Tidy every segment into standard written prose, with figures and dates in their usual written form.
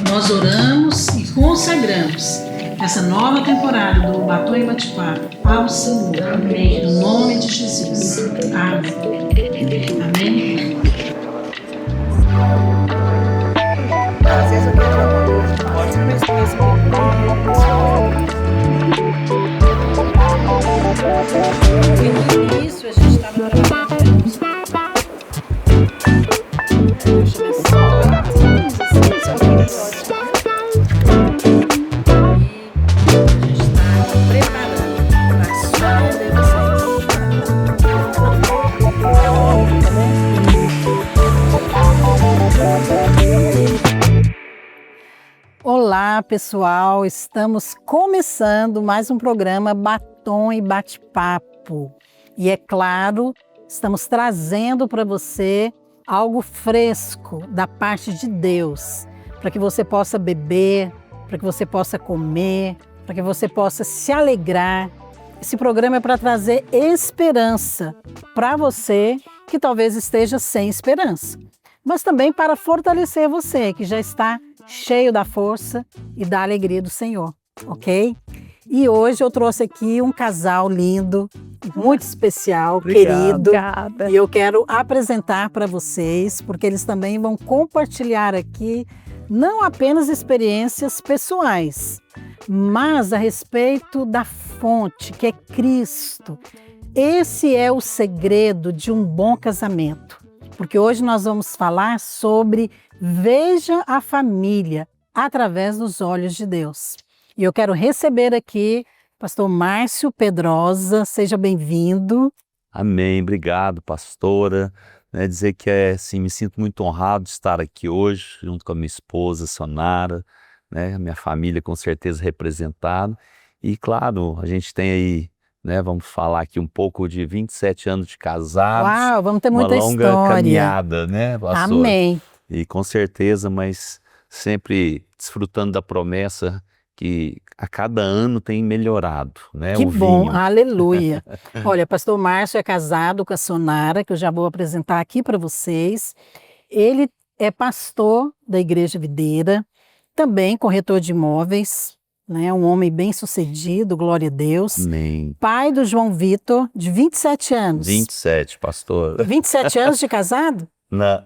nós oramos e consagramos essa nova temporada do Batom e Bate-Papo ao Senhor. Amém. No nome de Jesus. Amém. Amém. Às vezes eu quero uma coisa, pode ser mais coisa que No início a gente estava trabalhando. Deixa eu ver se Olá, pessoal! Estamos começando mais um programa Batom e Bate-Papo. E é claro, estamos trazendo para você algo fresco da parte de Deus, para que você possa beber, para que você possa comer, para que você possa se alegrar. Esse programa é para trazer esperança para você que talvez esteja sem esperança, mas também para fortalecer você que já está cheio da força e da alegria do Senhor, ok? E hoje eu trouxe aqui um casal lindo, muito especial, querido. Obrigada. E eu quero apresentar para vocês, porque eles também vão compartilhar aqui não apenas experiências pessoais, mas a respeito da fonte, que é Cristo. Esse é o segredo de um bom casamento, porque hoje nós vamos falar sobre Veja a Família através dos olhos de Deus. E eu quero receber aqui pastor Márcio Pedrosa, seja bem-vindo. Amém, obrigado, pastora. Dizer que assim, me sinto muito honrado de estar aqui hoje, junto com a minha esposa, Sonara, a minha família com certeza representada. E claro, a gente tem aí, vamos falar aqui um pouco de 27 anos de casados. Uau, vamos ter muita história. Uma longa caminhada, pastor? Amém. E com certeza, mas sempre desfrutando da promessa que a cada ano tem melhorado, Que o bom, vinho. aleluia. Olha, pastor Márcio é casado com a Sonara, que eu já vou apresentar aqui para vocês. Ele é pastor da Igreja Videira, também corretor de imóveis, um homem bem sucedido, glória a Deus. Amém. Pai do João Vitor, de 27 anos. 27, pastor. 27 anos de casado?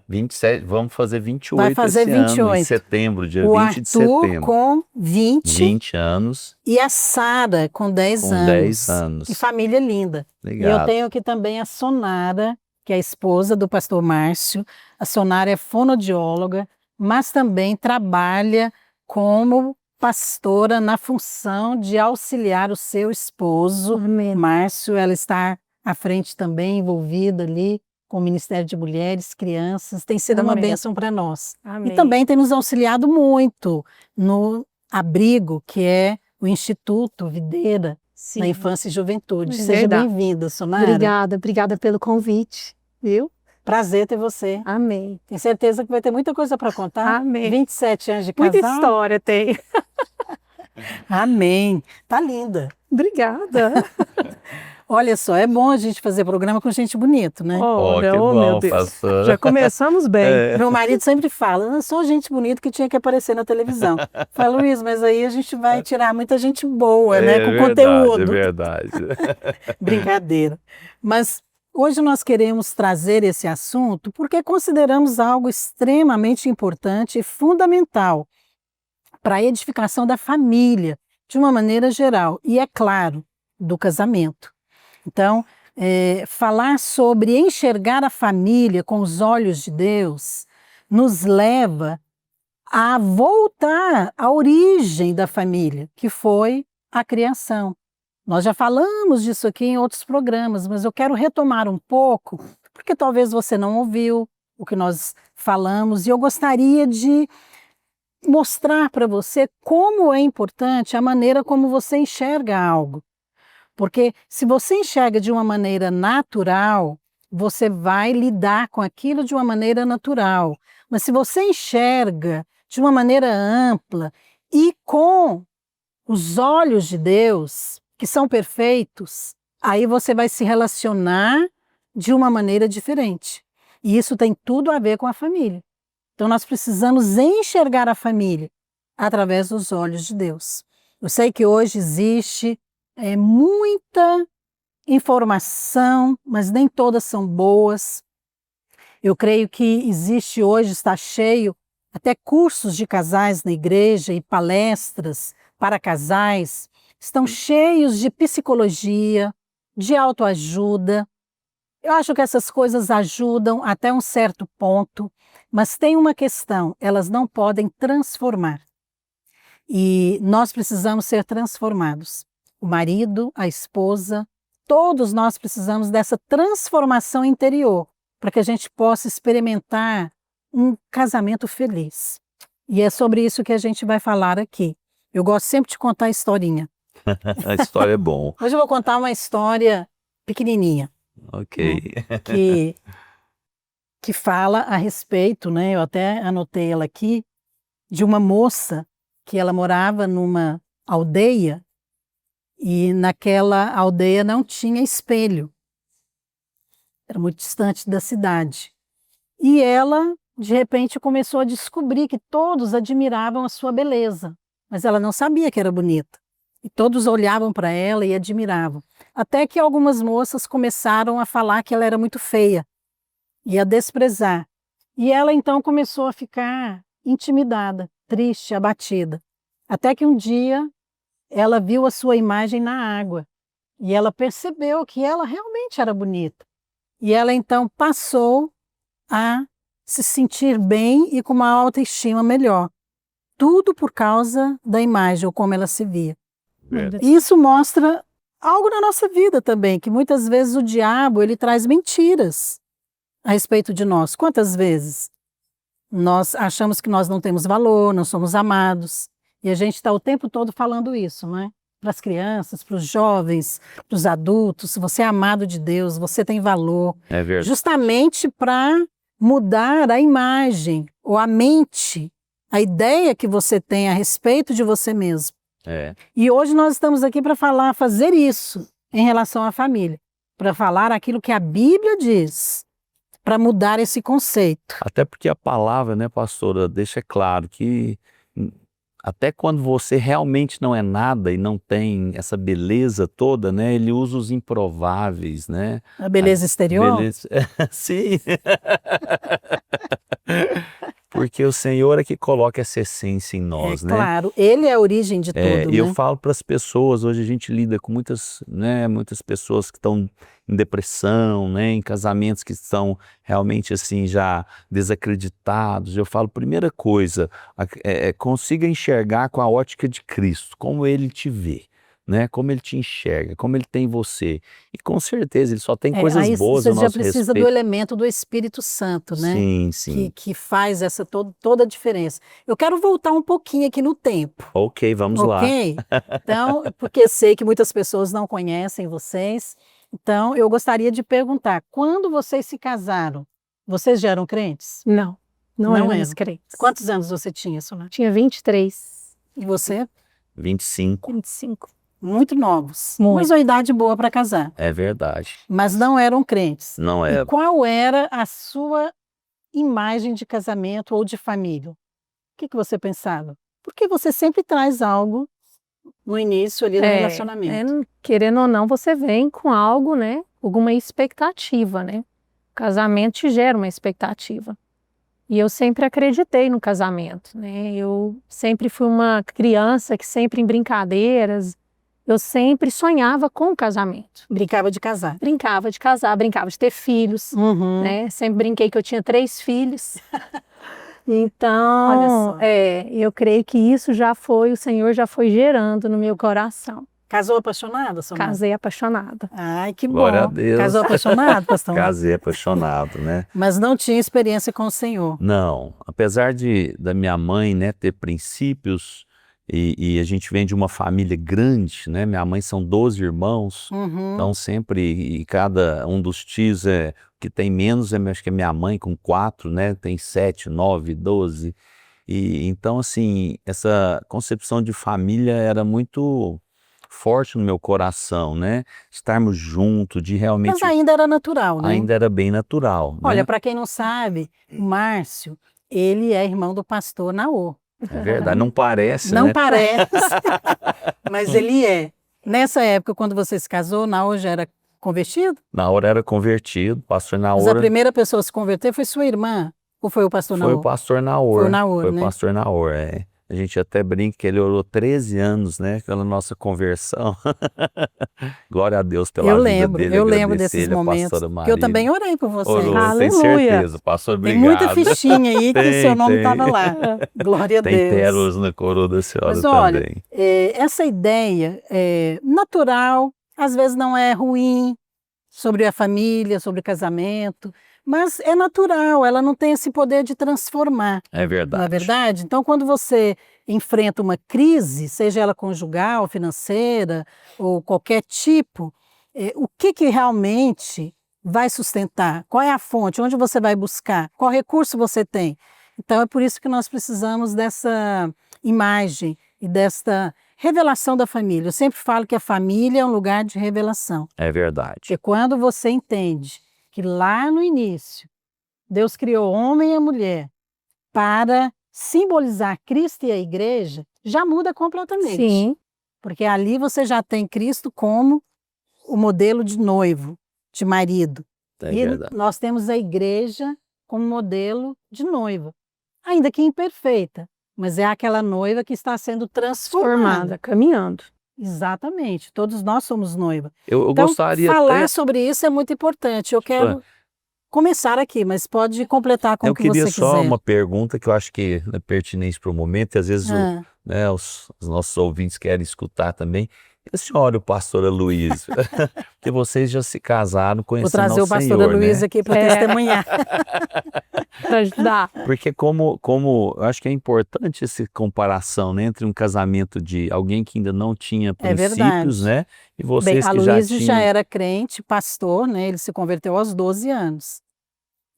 27, vamos fazer 28 Vai fazer esse 28. ano, em setembro, dia o 20 de Arthur setembro. Com 20 anos. E a Sara com 10 com anos. 10 anos. Que família linda. Legal. E eu tenho aqui também a Sonara, que é a esposa do pastor Márcio. A Sonara é fonoaudióloga, mas também trabalha como pastora na função de auxiliar o seu esposo. Amém. Márcio, ela está à frente também, envolvida ali com o Ministério de Mulheres, Crianças, tem sido uma bênção para nós. Amém. E também tem nos auxiliado muito no abrigo, que é o Instituto Videira da Infância e Juventude. Seja bem-vinda, Sonara. Obrigada pelo convite, viu? Prazer ter você. Amém. Tenho certeza que vai ter muita coisa para contar. Amém. 27 anos de casal. Muita história tem. Amém. Tá linda. Obrigada. Olha só, é bom a gente fazer programa com gente bonita, né? Olha, que bom, meu Deus. pastor. Já começamos bem. Meu marido sempre fala, não sou gente bonita que tinha que aparecer na televisão. Fala, Luiz, mas aí a gente vai tirar muita gente boa, com conteúdo. É verdade. Brincadeira. Mas hoje nós queremos trazer esse assunto porque consideramos algo extremamente importante e fundamental para a edificação da família, de uma maneira geral, e é claro, do casamento. Então, falar sobre enxergar a família com os olhos de Deus nos leva a voltar à origem da família, que foi a criação. Nós já falamos disso aqui em outros programas, mas eu quero retomar um pouco, porque talvez você não ouviu o que nós falamos, e eu gostaria de mostrar para você como é importante a maneira como você enxerga algo. Porque se você enxerga de uma maneira natural, você vai lidar com aquilo de uma maneira natural. Mas se você enxerga de uma maneira ampla e com os olhos de Deus, que são perfeitos, aí você vai se relacionar de uma maneira diferente. E isso tem tudo a ver com a família. Então nós precisamos enxergar a família através dos olhos de Deus. Eu sei que hoje existe muita informação, mas nem todas são boas. Eu creio que existe hoje, está cheio, até cursos de casais na igreja e palestras para casais, estão cheios de psicologia, de autoajuda. Eu acho que essas coisas ajudam até um certo ponto, mas tem uma questão, elas não podem transformar. E nós precisamos ser transformados. O marido, a esposa, todos nós precisamos dessa transformação interior, para que a gente possa experimentar um casamento feliz. E é sobre isso que a gente vai falar aqui. Eu gosto sempre de contar historinha. A história é bom. Hoje eu vou contar uma história pequenininha. Ok. Que fala a respeito, né? Eu até anotei ela aqui, de uma moça que ela morava numa aldeia e naquela aldeia não tinha espelho. Era muito distante da cidade. E ela, de repente, começou a descobrir que todos admiravam a sua beleza, mas ela não sabia que era bonita. E todos olhavam para ela e admiravam. Até que algumas moças começaram a falar que ela era muito feia e a desprezar. E ela então começou a ficar intimidada, triste, abatida. Até que um dia ela viu a sua imagem na água e ela percebeu que ela realmente era bonita. E ela então passou a se sentir bem e com uma autoestima melhor. Tudo por causa da imagem ou como ela se via. Isso mostra algo na nossa vida também, que muitas vezes o diabo ele traz mentiras a respeito de nós. Quantas vezes nós achamos que nós não temos valor, não somos amados, e a gente está o tempo todo falando isso, não é? Para as crianças, para os jovens, para os adultos, você é amado de Deus, você tem valor. É verdade. Justamente para mudar a imagem ou a mente, a ideia que você tem a respeito de você mesmo. É. E hoje nós estamos aqui para fazer isso em relação à família, para falar aquilo que a Bíblia diz, para mudar esse conceito. Até porque a palavra, né, pastora, deixa claro que até quando você realmente não é nada e não tem essa beleza toda, né, ele usa os improváveis, né? A beleza exterior? Beleza. Sim. Porque o Senhor é que coloca essa essência em nós, né? Claro, Ele é a origem de tudo, E eu né? falo para as pessoas, hoje a gente lida com muitas, né, muitas pessoas que estão em depressão, né, em casamentos que estão realmente assim já desacreditados. Eu falo, primeira coisa, consiga enxergar com a ótica de Cristo, como Ele te vê, né, como Ele te enxerga, como Ele tem você. E com certeza Ele só tem coisas Aí boas você a já nosso precisa do respeito. elemento do Espírito Santo, né? Sim, sim. Que faz essa toda a diferença. Eu quero voltar um pouquinho aqui no tempo. Ok, vamos lá. Ok? Então, porque sei que muitas pessoas não conhecem vocês. Então, eu gostaria de perguntar, quando vocês se casaram, vocês já eram crentes? Não, não Não éramos eram. crentes. Quantos anos você tinha, Solange? Tinha 23, E você? 25, 25. Muito novos. Muito. Mas uma idade boa para casar. é verdade. Mas não eram crentes. Não E é. qual era a sua imagem de casamento ou de família? O que você pensava? Porque você sempre traz algo no início ali do relacionamento. Querendo ou não, você vem com algo, né? Alguma expectativa, né? O casamento te gera uma expectativa. E eu sempre acreditei no casamento, né? Eu sempre fui uma criança que sempre em brincadeiras, eu sempre sonhava com o casamento. Brincava de casar. Brincava de casar, brincava de ter filhos, Uhum. né? Sempre brinquei que eu tinha 3 filhos. Então, Olha só. eu creio que isso já foi, o Senhor já foi gerando no meu coração. Casou apaixonada, Solange? Casei apaixonada. Ai, que bom. Glória a Deus. Casou apaixonado, pastor? Casei apaixonado, né? Mas não tinha experiência com o Senhor. Não, apesar da minha mãe, né, ter princípios e a gente vem de uma família grande, né? Minha mãe são 12 irmãos, Uhum. então sempre, e cada um dos tios que tem menos, acho que é minha mãe com 4, né? Tem 7, 9, 12. E então, assim, essa concepção de família era muito forte no meu coração, né? Estarmos juntos, de realmente... Mas ainda era natural, né? Ainda era bem natural, né? Olha, para quem não sabe, o Márcio, ele é irmão do pastor Naô. É verdade, não parece, Não né? parece, mas ele é. Nessa época, quando você se casou, Naor já era convertido? Naor era convertido, pastor Mas a Naor primeira pessoa a se converter foi sua irmã? Ou foi o pastor foi o Naor? pastor Naor. Foi o Naor, Foi o né? pastor Naor, é. A gente até brinca que ele orou 13 anos, né, pela nossa conversão. Glória a Deus pela vida dele, eu lembro agradecer desses ele, a momentos, pastora que eu Marília. também orei por vocês. Orou, tenho Aleluia. certeza, pastor, Tem obrigado. muita fichinha aí que seu nome estava lá. Glória a Tem Deus. pérolas na coroa da senhora Mas olha, também. essa ideia é natural, às vezes não é ruim, sobre a família, sobre o casamento, mas é natural, ela não tem esse poder de transformar, É não é verdade. verdade? Então, quando você enfrenta uma crise, seja ela conjugal, financeira ou qualquer tipo, o que realmente vai sustentar? Qual é a fonte? Onde você vai buscar? Qual recurso você tem? Então, é por isso que nós precisamos dessa imagem e desta revelação da família. Eu sempre falo que a família é um lugar de revelação. É verdade. Porque quando você entende que lá no início Deus criou o homem e a mulher para simbolizar Cristo e a igreja, já muda completamente. Sim, Porque ali você já tem Cristo como o modelo de noivo, de marido. É E verdade. nós temos a igreja como modelo de noiva. Ainda que imperfeita, mas é aquela noiva que está sendo transformada. formada, caminhando. Exatamente, todos nós somos noiva. Eu Então, gostaria falar até... sobre isso é muito importante. Eu quero começar aqui, mas pode completar com Eu o que queria você só quiser. uma pergunta que eu acho que é pertinente para o momento, e às vezes Ah, né, os nossos ouvintes querem escutar também. E a senhora e o pastor Aloysio, porque vocês já se casaram vou conhecendo trazer ao o pastor Senhor, Luiz né? aqui para É. testemunhar. Para ajudar. Porque eu acho que é importante essa comparação, né, entre um casamento de alguém que ainda não tinha princípios, verdade. né, e Bem, vocês a que já Luiz tinham... já era crente, pastor, né? Ele se converteu aos 12 anos.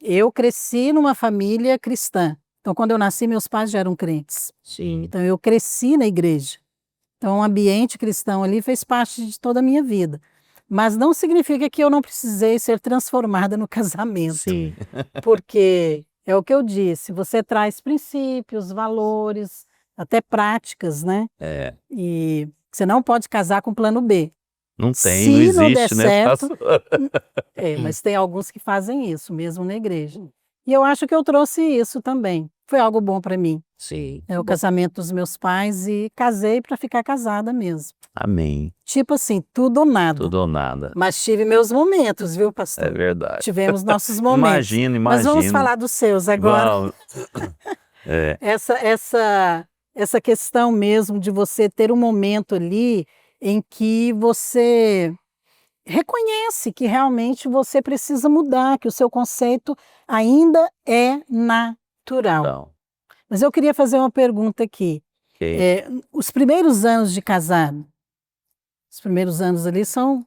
Eu cresci numa família cristã. Então, quando eu nasci, meus pais já eram crentes. Sim, Então, eu cresci na igreja. Então, o ambiente cristão ali fez parte de toda a minha vida. Mas não significa que eu não precisei ser transformada no casamento. sim, Porque é o que eu disse, você traz princípios, valores, até práticas, né? é, E você não pode casar com plano B. não tem, Se não não der existe, né, certo, pastor? mas tem alguns que fazem isso, mesmo na igreja. E eu acho que eu trouxe isso também. Foi algo bom para mim. Sim, É o casamento dos meus pais e casei para ficar casada mesmo. amém, Tipo assim, tudo ou nada. tudo ou nada, Mas tive meus momentos, viu, pastor? é verdade. Tivemos nossos momentos. Imagino. Mas vamos falar dos seus agora. Vamos. É, Essa questão mesmo de você ter um momento ali em que você reconhece que realmente você precisa mudar, que o seu conceito ainda é natural. então, Mas eu queria fazer uma pergunta aqui. ok. Os primeiros anos de casado, os primeiros anos ali são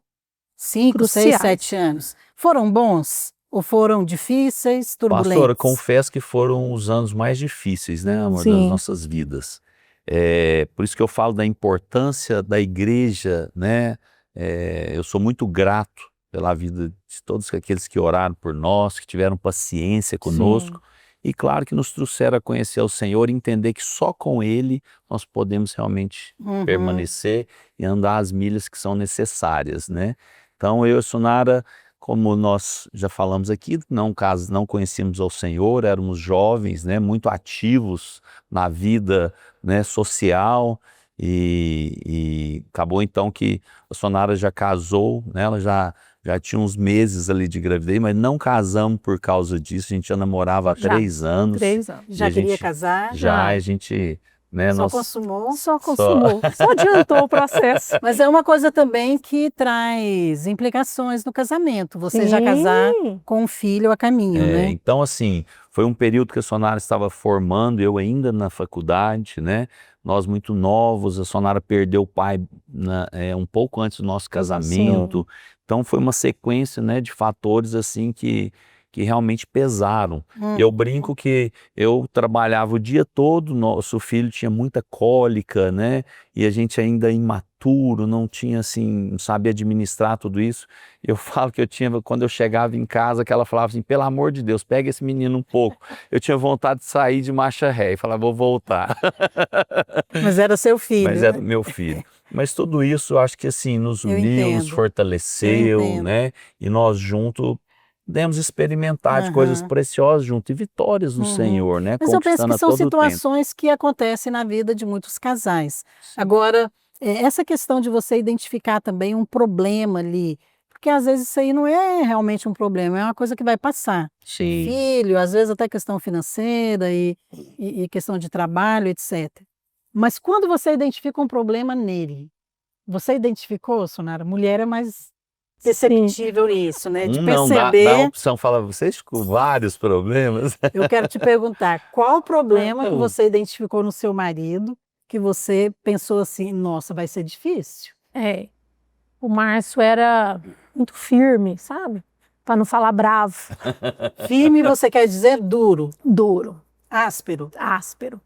5, 6, Cruciais. 7 anos. Foram bons? Ou foram difíceis, turbulentes? Pastora, confesso que foram os anos mais difíceis, né, amor, das Sim. nossas vidas. Por isso que eu falo da importância da igreja, né? Eu sou muito grato pela vida de todos aqueles que oraram por nós, que tiveram paciência conosco. E claro que nos trouxeram a conhecer o Senhor e entender que só com Ele nós podemos realmente Uhum. permanecer e andar as milhas que são necessárias, né? Então eu e a Sonara, como nós já falamos aqui, não conhecíamos ao Senhor, éramos jovens, né, muito ativos na vida, né, social, e acabou então que a Sonara já casou, né, ela já tinha uns meses ali de gravidez, mas não casamos por causa disso, a gente já namorava há Já, 3 anos. 3 anos. Já E a queria gente- casar? Já, a gente, né, Só nós... consumou? Só consumou, só adiantou o processo. Mas é uma coisa também que traz implicações no casamento. Você já casar Sim. com um filho a caminho, né? Então, assim, foi um período que a Sonara estava formando, eu ainda na faculdade, né? Nós muito novos, a Sonara perdeu o pai um pouco antes do nosso casamento. Então, foi uma sequência, né, de fatores, assim, que que realmente pesaram. Eu brinco que eu trabalhava o dia todo, nosso filho tinha muita cólica, né? E a gente ainda imaturo, não tinha assim, não sabia administrar tudo isso. Eu falo que quando eu chegava em casa, que ela falava assim, pelo amor de Deus, pega esse menino um pouco. Eu tinha vontade de sair de marcha ré e falar, vou voltar. Mas era seu filho, Mas era né? meu filho. Mas tudo isso, eu acho que assim, nos Eu uniu, nos entendo. Eu fortaleceu, entendo. né? E nós juntos pudemos experimentar de coisas Aham. preciosas juntos e vitórias no Uhum. Senhor, né? Mas eu penso Conquistando que a são todo o tempo. situações que acontecem na vida de muitos casais. Sim. Agora, essa questão de você identificar também um problema ali, porque às vezes isso aí não é realmente um problema, é uma coisa que vai passar. Sim. Filho, às vezes até questão financeira e questão de trabalho, etc. Mas quando você identifica um problema nele, você identificou, Sonara? Mulher é mais perceptível nisso, né? De Não, dá a perceber. opção, fala, vocês com vários problemas. Eu quero te perguntar, qual o problema que você identificou no seu marido que você pensou assim, nossa, vai ser difícil? É, o Márcio era muito firme, sabe? Para não falar bravo, Firme, você quer dizer duro, duro, áspero, áspero.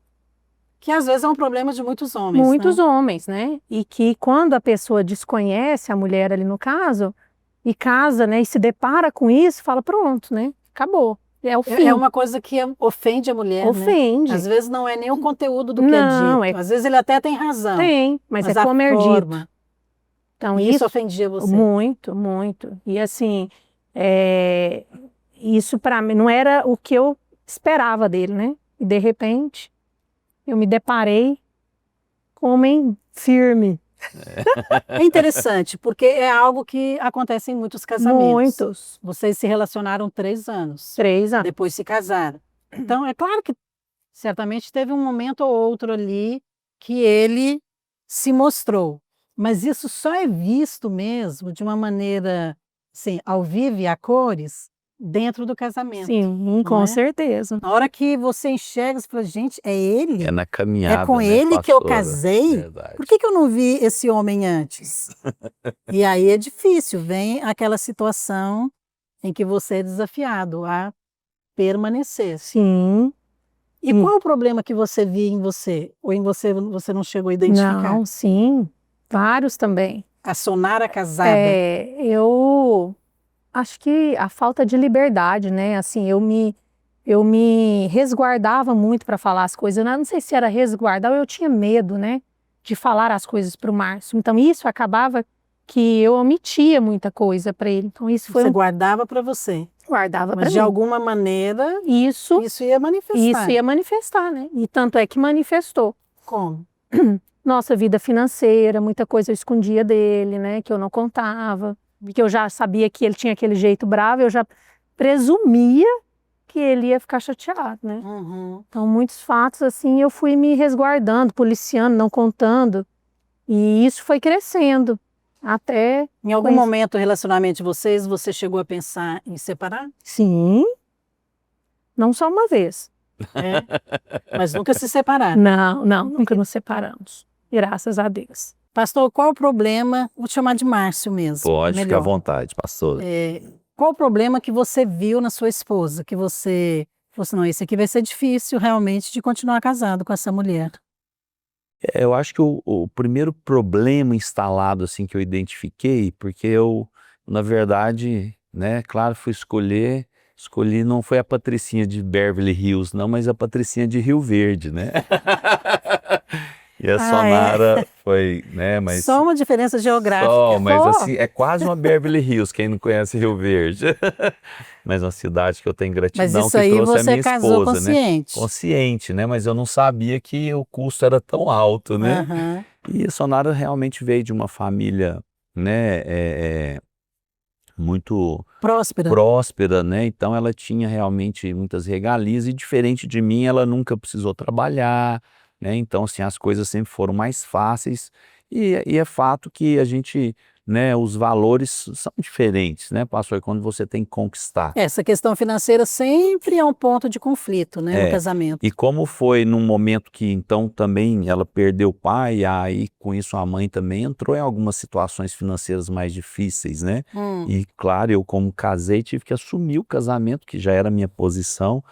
que às vezes é um problema de muitos homens, Muitos né? homens, né? E que quando a pessoa desconhece a mulher ali no caso, e casa, né, e se depara com isso, fala, pronto, né? Acabou. É o fim. É uma coisa que ofende a mulher, né? Ofende. Às vezes não é nem o conteúdo do que Não, é dito. Às vezes ele até tem razão, tem, mas é a como é forma. dito. Então, E isso ofendia você? muito, muito. E assim, isso para mim não era o que eu esperava dele, né? E de repente, eu me deparei com um homem firme. É interessante, porque é algo que acontece em muitos casamentos. Muitos. Vocês se relacionaram 3 anos, 3 anos. depois se casaram. Então, é claro que certamente teve um momento ou outro ali que ele se mostrou. Mas isso só é visto mesmo de uma maneira, assim, ao vivo e a cores, dentro do casamento. Sim, com não é? certeza. Na hora que você enxerga, você fala, gente, é ele? É na caminhada, É com né, ele que eu pastora? casei? Verdade. Por que eu não vi esse homem antes? E aí é difícil, vem aquela situação em que você é desafiado a permanecer. Sim. E qual é o problema que você via em você? Ou em você não chegou a identificar? Não, sim. Vários também. A Sonara casada. Eu acho que a falta de liberdade, né? Assim, eu me resguardava muito para falar as coisas. Eu não sei se era resguardar ou eu tinha medo, né? De falar as coisas para o Márcio. Então, isso acabava que eu omitia muita coisa para ele. Então, isso foi Você guardava para você. guardava para Mas mim. de alguma maneira Isso ia manifestar. ia manifestar, né? E tanto é que manifestou. Como? Nossa vida financeira, muita coisa eu escondia dele, né? Que eu não contava. Que eu já sabia que ele tinha aquele jeito bravo, eu já presumia que ele ia ficar chateado, né? Uhum. Então, muitos fatos, assim, eu fui me resguardando, policiando, não contando. E isso foi crescendo. Até... Em algum momento do relacionamento de vocês, você chegou a pensar em separar? Sim. Não só uma vez. Mas nunca se separaram? Não, nunca nos separamos. Graças a Deus. Pastor, qual o problema? Vou te chamar de Márcio mesmo. Pode ficar à melhor. vontade, pastora. Qual o problema que você viu na sua esposa? Que você falou assim, não, esse aqui vai ser difícil realmente de continuar casado com essa mulher. Eu acho que o primeiro problema instalado assim que eu identifiquei, porque eu, na verdade, né, claro, fui escolhi, não foi a Patricinha de Beverly Hills, não, mas a Patricinha de Rio Verde, né? E a Sonara foi, né, mas... Só uma diferença geográfica. Só, mas assim, é quase uma Beverly Hills, quem não conhece Rio Verde. Mas uma cidade que eu tenho gratidão, Mas isso que aí trouxe a você minha casou esposa, consciente. né? Consciente, né? Mas eu não sabia que o custo era tão alto, né? Aham. E a Sonara realmente veio de uma família, né, muito próspera, né? Então ela tinha realmente muitas regalias e diferente de mim, ela nunca precisou trabalhar, né? Então assim, as coisas sempre foram mais fáceis e é fato que a gente né, os valores são diferentes, né, pastor, quando você tem que conquistar. Essa questão financeira sempre é um ponto de conflito, né, no É, casamento. e como foi num momento que então também ela perdeu o pai, aí com isso a mãe também entrou em algumas situações financeiras mais difíceis, né? E claro, eu como casei tive que assumir o casamento, que já era a minha posição,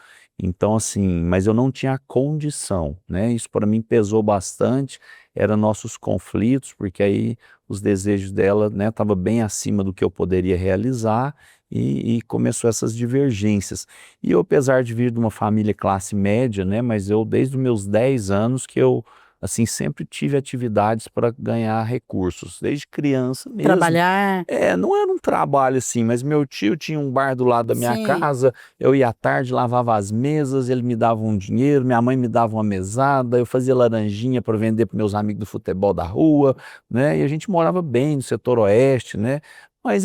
então assim, mas eu não tinha a condição, né? Isso para mim pesou bastante, eram nossos conflitos, porque aí os desejos dela, né, estavam bem acima do que eu poderia realizar, e começou essas divergências. E eu, apesar de vir de uma família classe média, né, mas eu desde os meus 10 anos que eu, assim, sempre tive atividades para ganhar recursos, desde criança mesmo. Trabalhar, Não era um trabalho assim, mas meu tio tinha um bar do lado da minha sim. casa, eu ia à tarde, lavava as mesas, ele me dava um dinheiro, minha mãe me dava uma mesada, eu fazia laranjinha para vender para meus amigos do futebol da rua, né, e a gente morava bem no setor oeste, né, mas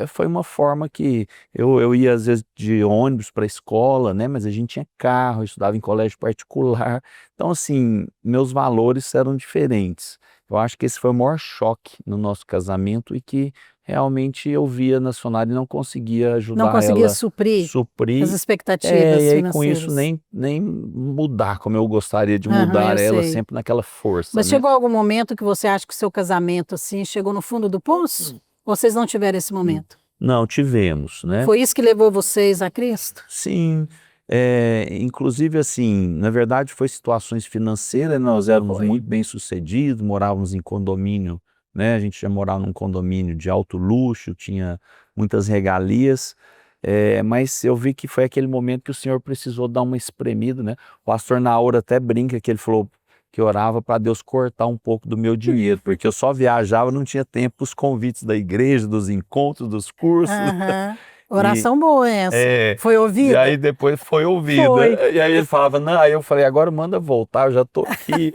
foi uma forma que eu ia às vezes de ônibus para a escola, né, mas a gente tinha carro, eu estudava em colégio particular, então assim, meus valores eram diferentes. Eu acho que esse foi o maior choque no nosso casamento e que realmente eu via na Sonara e não conseguia não ajudar conseguia ela suprir suprir. as expectativas E aí com isso financeiras. nem mudar como eu gostaria de Aham, mudar eu ela, sei. sempre naquela força, Mas né? chegou algum momento que você acha que o seu casamento, assim, chegou no fundo do poço? Ou vocês não tiveram esse momento? Não, tivemos, né? Foi isso que levou vocês a Cristo? Sim, inclusive assim, na verdade foi situações financeiras, nós éramos muito bem-sucedidos, morávamos em condomínio, né, a gente já morava num condomínio de alto luxo, tinha muitas regalias, mas eu vi que foi aquele momento que o Senhor precisou dar uma espremida, né, o pastor Naor até brinca que ele falou que orava para Deus cortar um pouco do meu dinheiro, porque eu só viajava, não tinha tempo para os convites da igreja, dos encontros, dos cursos. Aham. Oração boa essa. Foi E ouvida? aí depois foi ouvida. Foi. E aí ele falava, não, aí eu falei, agora manda voltar, eu já tô aqui.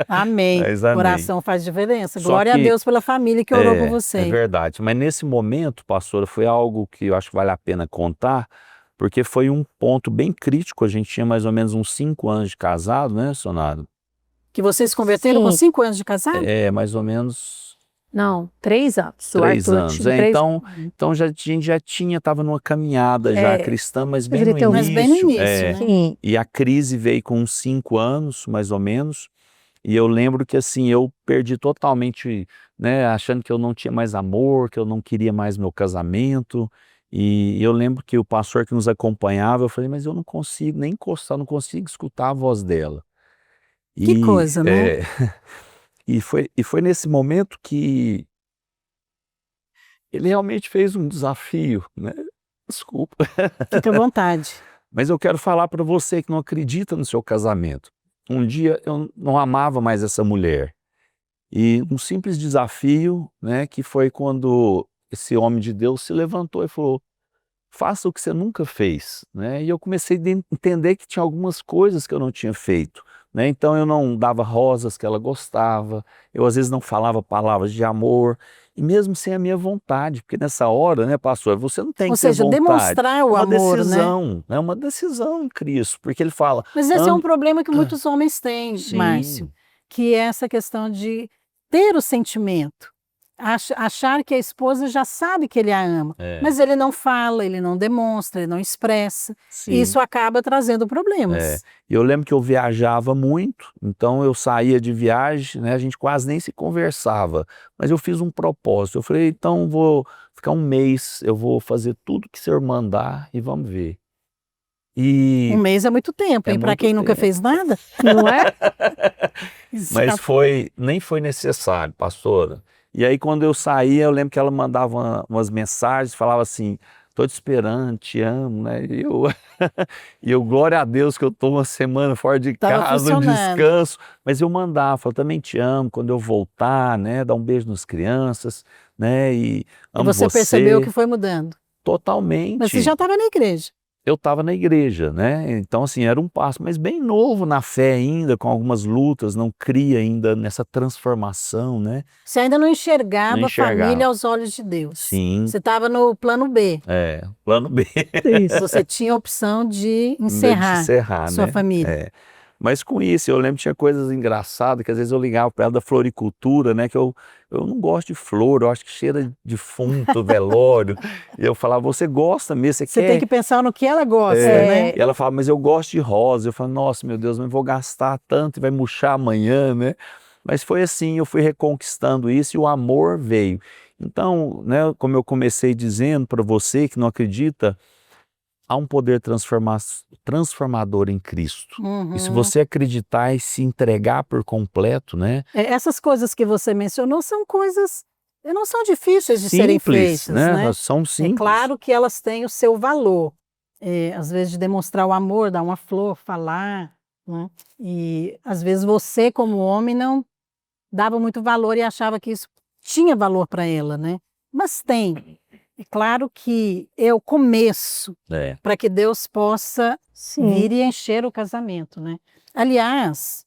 Amém. Mas amém. Oração faz diferença. Só Glória a que- Deus pela família que orou por É você. verdade. Mas nesse momento, pastora, foi algo que eu acho que vale a pena contar, porque foi um ponto bem crítico. A gente tinha mais ou menos uns 5 anos de casado, né, Sonado? Que vocês se converteram com Sim. 5 anos de casado? Mais ou menos Não, 3 anos. O 3 Arthur anos. tinha 3 Então a gente já tinha, estava numa caminhada já cristã, mas bem deveria ter no uns- Mas bem no início, É. né? Sim, E a crise veio com uns 5 anos, mais ou menos, e eu lembro que assim, eu perdi totalmente, né, achando que eu não tinha mais amor, que eu não queria mais meu casamento, e eu lembro que o pastor que nos acompanhava, eu falei, mas eu não consigo nem encostar, não consigo escutar a voz dela. Que coisa, né? E foi nesse momento que ele realmente fez um desafio, né, desculpa. Fica à vontade. Mas eu quero falar para você que não acredita no seu casamento. Um dia eu não amava mais essa mulher. E um simples desafio, né, que foi quando esse homem de Deus se levantou e falou, faça o que você nunca fez, né? E eu comecei a entender que tinha algumas coisas que eu não tinha feito, né? Então eu não dava rosas que ela gostava, eu às vezes não falava palavras de amor, e mesmo sem a minha vontade, porque nessa hora, né, pastor, você não tem Ou que ter seja, vontade. demonstrar o É uma amor, né? decisão, é uma decisão em Cristo, porque ele fala, Mas esse é um ame- problema que muitos homens têm, Sim. Márcio, que é essa questão de ter o sentimento, achar que a esposa já sabe que ele a ama, mas ele não fala, ele não demonstra, ele não expressa, Sim. e isso acaba trazendo problemas. E eu lembro que eu viajava muito, então eu saía de viagem, né, a gente quase nem se conversava, mas eu fiz um propósito, eu falei, então vou ficar um mês, eu vou fazer tudo que o senhor mandar e vamos ver. E Um mês é muito tempo, É hein? Para muito quem nunca tempo. fez nada. não é? Isso Mas fica- nem foi necessário, pastora. E aí quando eu saía, eu lembro que ela mandava umas mensagens, falava assim, tô te esperando, te amo, né? E eu, glória a Deus que eu tô uma semana fora de Tava casa, um funcionando. descanso, mas eu mandava, falava, também te amo, quando eu voltar, né? Dar um beijo nas crianças, né? E E amo você percebeu que foi mudando. totalmente. Mas você já estava na igreja. Eu estava na igreja, né? Então, assim, era um passo, mas bem novo na fé ainda, com algumas lutas, não cria ainda nessa transformação, né? Você ainda não enxergava Não a enxergava. família aos olhos de Deus. Sim. Você estava no plano B. Plano B. Isso. Você tinha a opção de De encerrar encerrar, sua né? família. Mas com isso, eu lembro que tinha coisas engraçadas, que às vezes eu ligava para ela da floricultura, né? Que eu não gosto de flor, eu acho que cheira de defunto, velório. E eu falava, você gosta mesmo, você Você quer? tem que pensar no que ela gosta, né? E ela falava, mas eu gosto de rosa. Eu falava, nossa, meu Deus, mas vou gastar tanto e vai murchar amanhã, né? Mas foi assim, eu fui reconquistando isso e o amor veio. Então, né, como eu comecei dizendo para você que não acredita, há um poder transformador em Cristo. E se você acreditar e se entregar por completo, né? Essas coisas que você mencionou são coisas, não são difíceis de serem Simples, feitas, né? Elas são É simples. claro que elas têm o seu valor. Às vezes de demonstrar o amor, dar uma flor, falar, né? E às vezes você, como homem, não dava muito valor e achava que isso tinha valor para ela, né? Mas tem. É claro que é o começo para que Deus possa vir e encher o casamento, né? Aliás,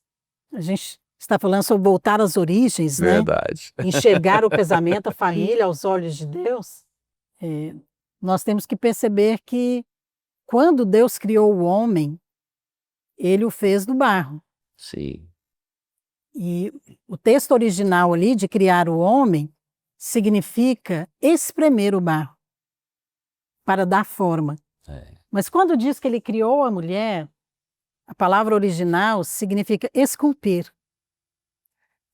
a gente está falando sobre voltar às origens, né? Verdade. Enxergar o casamento, a família aos olhos de Deus. Nós temos que perceber que quando Deus criou o homem, ele o fez do barro. Sim. E o texto original ali de criar o homem significa espremer o barro para dar forma. Mas quando diz que ele criou a mulher, a palavra original significa esculpir.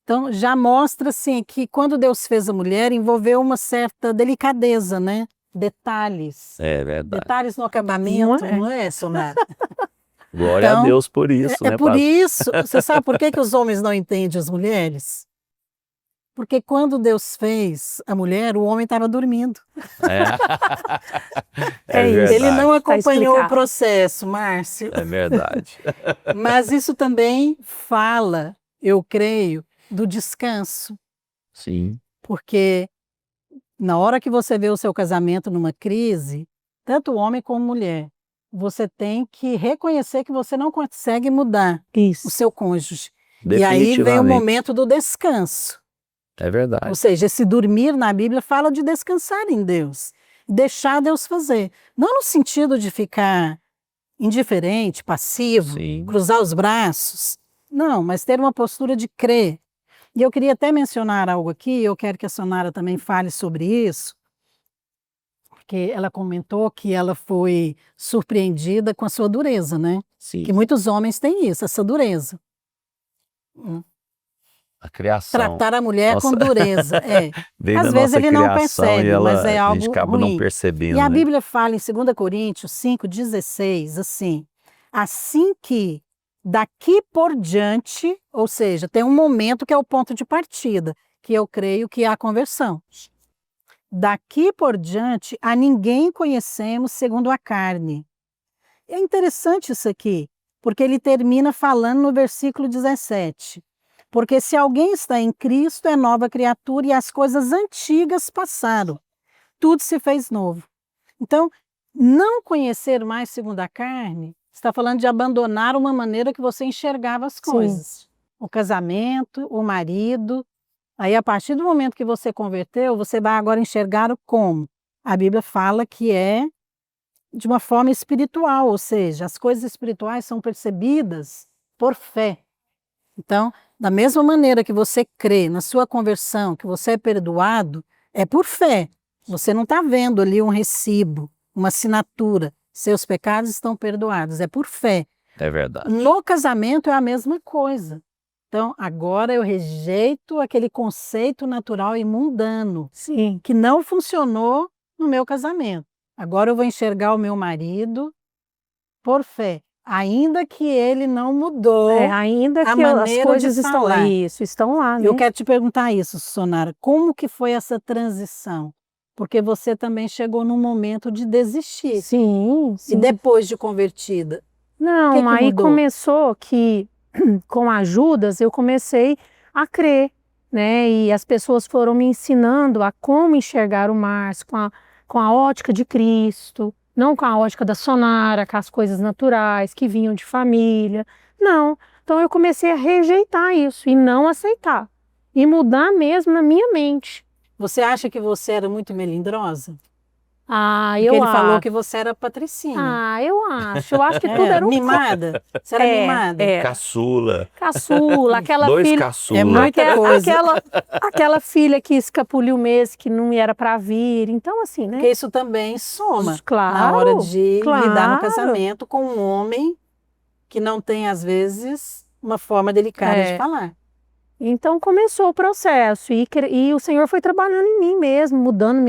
Então já mostra assim que quando Deus fez a mulher envolveu uma certa delicadeza, né? Detalhes. É verdade. Detalhes no acabamento, não é, Sonara? Glória a Deus por isso, né, por pastor? isso, você sabe por que os homens não entendem as mulheres? Porque quando Deus fez a mulher, o homem estava dormindo. É verdade. Ele não acompanhou explicado. o processo, Márcio. É verdade. Mas isso também fala, eu creio, do descanso. Sim. Porque na hora que você vê o seu casamento numa crise, tanto homem como mulher, você tem que reconhecer que você não consegue mudar o seu cônjuge. E aí vem o Definitivamente. momento do descanso. É verdade. Ou seja, esse dormir na Bíblia fala de descansar em Deus, deixar Deus fazer. Não no sentido de ficar indiferente, passivo, Sim. cruzar os braços. Não, mas ter uma postura de crer. E eu queria até mencionar algo aqui, eu quero que a Sonara também fale sobre isso, porque ela comentou que ela foi surpreendida com a sua dureza, né? Sim. Que muitos homens têm isso, essa dureza. A criação. Tratar a mulher com dureza. Vem Às da vezes nossa ele não criação percebe, e mas é a algo gente acaba não ruim. percebendo. E a né? Bíblia fala em 2 Coríntios 5,16, assim que daqui por diante, ou seja, tem um momento que é o ponto de partida, que eu creio que é a conversão. Daqui por diante, a ninguém conhecemos segundo a carne. É interessante isso aqui, porque ele termina falando no versículo 17. Porque se alguém está em Cristo, é nova criatura e as coisas antigas passaram. Tudo se fez novo. Então, não conhecer mais segundo a carne, está falando de abandonar uma maneira que você enxergava as coisas. O casamento, o marido. Aí, a partir do momento que você converteu, você vai agora enxergar o como. A Bíblia fala que é de uma forma espiritual, ou seja, as coisas espirituais são percebidas por fé. Então, da mesma maneira que você crê na sua conversão, que você é perdoado, é por fé. Você não está vendo ali um recibo, uma assinatura. Seus pecados estão perdoados, é por fé. É verdade. No casamento é a mesma coisa. Então, agora eu rejeito aquele conceito natural e mundano, que não funcionou no meu casamento. Agora eu vou enxergar o meu marido por fé. Ainda que ele não mudou ainda a que as maneira coisas de estão lá. falar. Isso, estão lá, né? Eu quero te perguntar isso, Sonara. Como que foi essa transição? Porque você também chegou num momento de desistir. Sim, E depois de convertida? Não, que aí mudou? começou que, com ajudas, eu comecei a crer, né? E as pessoas foram me ensinando a como enxergar o Márcio com a ótica de Cristo, não com a ótica da Sonara, com as coisas naturais que vinham de família. Não. Então eu comecei a rejeitar isso e não aceitar. E mudar mesmo na minha mente. Você acha que você era muito melindrosa? Ah, Porque eu ele acho. falou que você era patricinha. Ah, eu acho. Eu acho que tudo era um mimada. Você era mimada? Caçula. Caçula, aquela Dois filha. caçula. É muita coisa. Aquela filha que escapuliu mês, que não era para vir. Então, assim, né? Porque isso também soma Claro, na hora de lidar no claro. casamento com um homem que não tem, às vezes, uma forma delicada de falar. Então começou o processo e o Senhor foi trabalhando em mim mesmo, mudando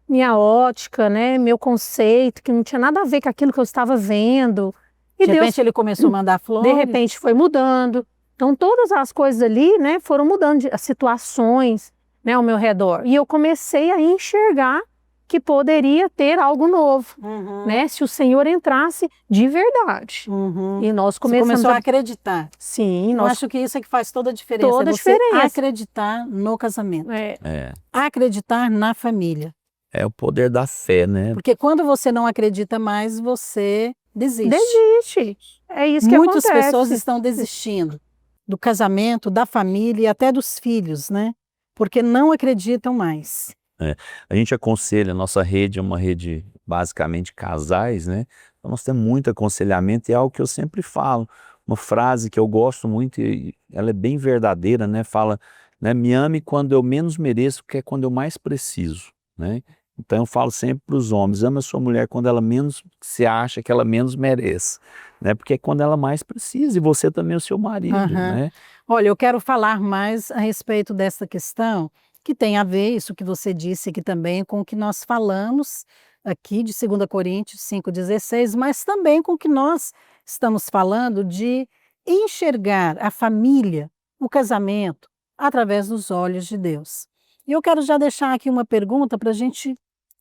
minha ótica, né? Meu conceito, que não tinha nada a ver com aquilo que eu estava vendo. E De repente ele começou a mandar flores. de repente foi mudando. Então todas as coisas ali, né, foram mudando, as situações, né, ao meu redor. E eu comecei a enxergar que poderia ter algo novo, né? Se o Senhor entrasse de verdade. E nós Você começamos começou a acreditar. Sim, Eu acho que isso é que faz toda a diferença. Toda a é você diferença. acreditar no casamento. É. Acreditar na família. É o poder da fé, né? Porque quando você não acredita mais, você desiste. Desiste. É isso que Muitas acontece. pessoas estão desistindo do casamento, da família e até dos filhos, né? Porque não acreditam mais. A gente aconselha, a nossa rede é uma rede basicamente de casais, né? Então nós temos muito aconselhamento e é algo que eu sempre falo. Uma frase que eu gosto muito e ela é bem verdadeira, né? Fala, né? Me ame quando eu menos mereço, que é quando eu mais preciso, né? Então eu falo sempre para os homens, ama a sua mulher quando ela menos, você acha que ela menos merece, né? Porque é quando ela mais precisa e você também é o seu marido, né? Olha, eu quero falar mais a respeito dessa questão, que tem a ver, isso que você disse aqui também, com o que nós falamos aqui de 2 Coríntios 5,16, mas também com o que nós estamos falando de enxergar a família, o casamento, através dos olhos de Deus. E eu quero já deixar aqui uma pergunta para a gente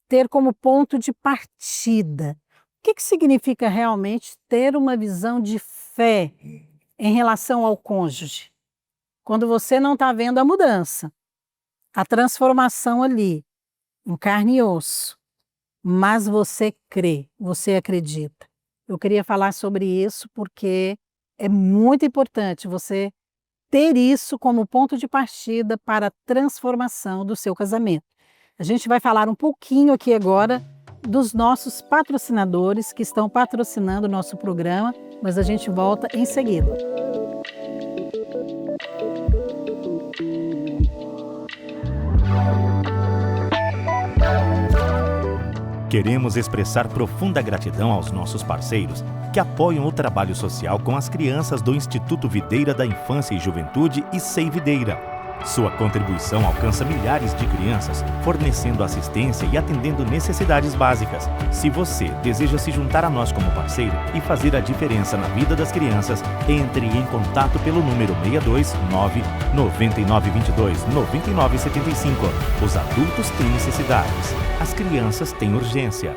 ter como ponto de partida. O que significa realmente ter uma visão de fé em relação ao cônjuge? Quando você não está vendo a mudança, a transformação ali, em carne e osso, mas você crê, você acredita. Eu queria falar sobre isso porque é muito importante você ter isso como ponto de partida para a transformação do seu casamento. A gente vai falar um pouquinho aqui agora dos nossos patrocinadores que estão patrocinando o nosso programa, mas a gente volta em seguida. Queremos expressar profunda gratidão aos nossos parceiros que apoiam o trabalho social com as crianças do Instituto Videira da Infância e Juventude e SEI Videira. Sua contribuição alcança milhares de crianças, fornecendo assistência e atendendo necessidades básicas. Se você deseja se juntar a nós como parceiro e fazer a diferença na vida das crianças, entre em contato pelo número 629 9922 9975. Os adultos têm necessidades, as crianças têm urgência.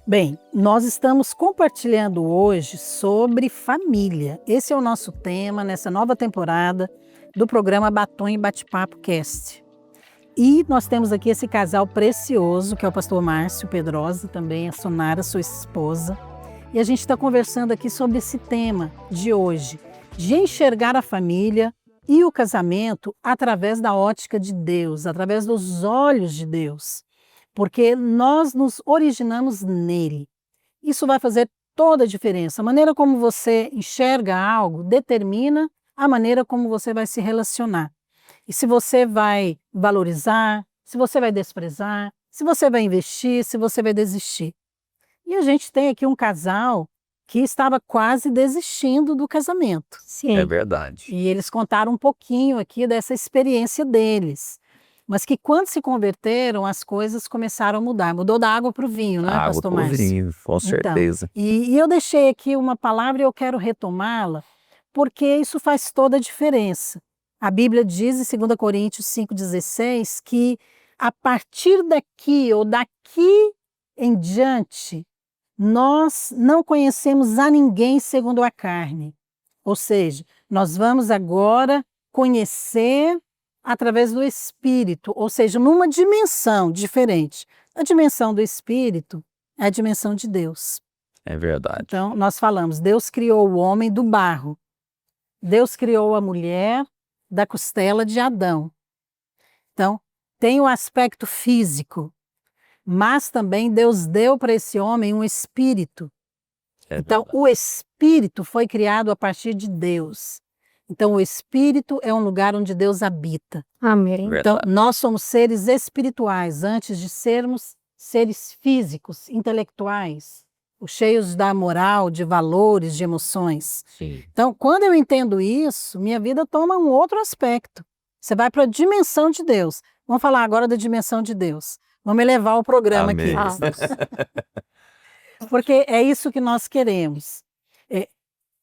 Bem, nós estamos compartilhando hoje sobre família. Esse é o nosso tema nessa nova temporada do programa Batom e Bate-Papo Cast. E nós temos aqui esse casal precioso, que é o pastor Márcio Pedrosa, também a Sonara, sua esposa. E a gente está conversando aqui sobre esse tema de hoje, de enxergar a família e o casamento através da ótica de Deus, através dos olhos de Deus. Porque nós nos originamos nele. Isso vai fazer toda a diferença. A maneira como você enxerga algo determina a maneira como você vai se relacionar. E se você vai valorizar, se você vai desprezar, se você vai investir, se você vai desistir. E a gente tem aqui um casal que estava quase desistindo do casamento. Sim. É verdade. E eles contaram um pouquinho aqui dessa experiência deles. mas que quando se converteram, as coisas começaram a mudar. Mudou da água para o vinho, não é, Água pastor pro Márcio? vinho, com certeza. E eu deixei aqui uma palavra e eu quero retomá-la, porque isso faz toda a diferença. A Bíblia diz em 2 Coríntios 5,16 que a partir daqui ou daqui em diante, nós não conhecemos a ninguém segundo a carne. Ou seja, nós vamos agora conhecer através do Espírito, ou seja, numa dimensão diferente. A dimensão do Espírito é a dimensão de Deus. É verdade. Então, nós falamos, Deus criou o homem do barro. Deus criou a mulher da costela de Adão. Então, tem o aspecto físico, mas também Deus deu para esse homem um espírito. Então, o espírito foi criado a partir de Deus. Então, o espírito é um lugar onde Deus habita. Amém. Então, nós somos seres espirituais antes de sermos seres físicos, intelectuais, cheios da moral, de valores, de emoções. Sim. Então, quando eu entendo isso, minha vida toma um outro aspecto. Você vai para a dimensão de Deus. Vamos falar agora da dimensão de Deus. Vamos elevar o programa Amém. aqui. Porque é isso que nós queremos.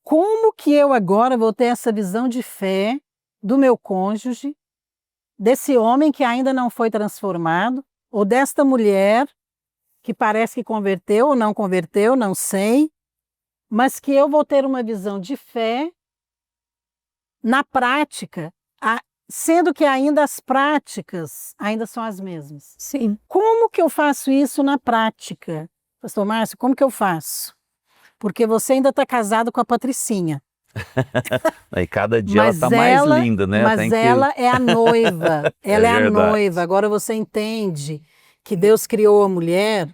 Como que eu agora vou ter essa visão de fé do meu cônjuge, desse homem que ainda não foi transformado, ou desta mulher que parece que converteu ou não converteu, não sei, mas que eu vou ter uma visão de fé na prática, sendo que ainda as práticas ainda são as mesmas. Sim. Como que eu faço isso na prática? Pastor Márcio, como que eu faço? Porque você ainda está casado com a Patricinha. E cada dia Mas ela está mais linda, né? Mas ela é a noiva. Ela é a verdade. noiva. Agora você entende que Deus criou a mulher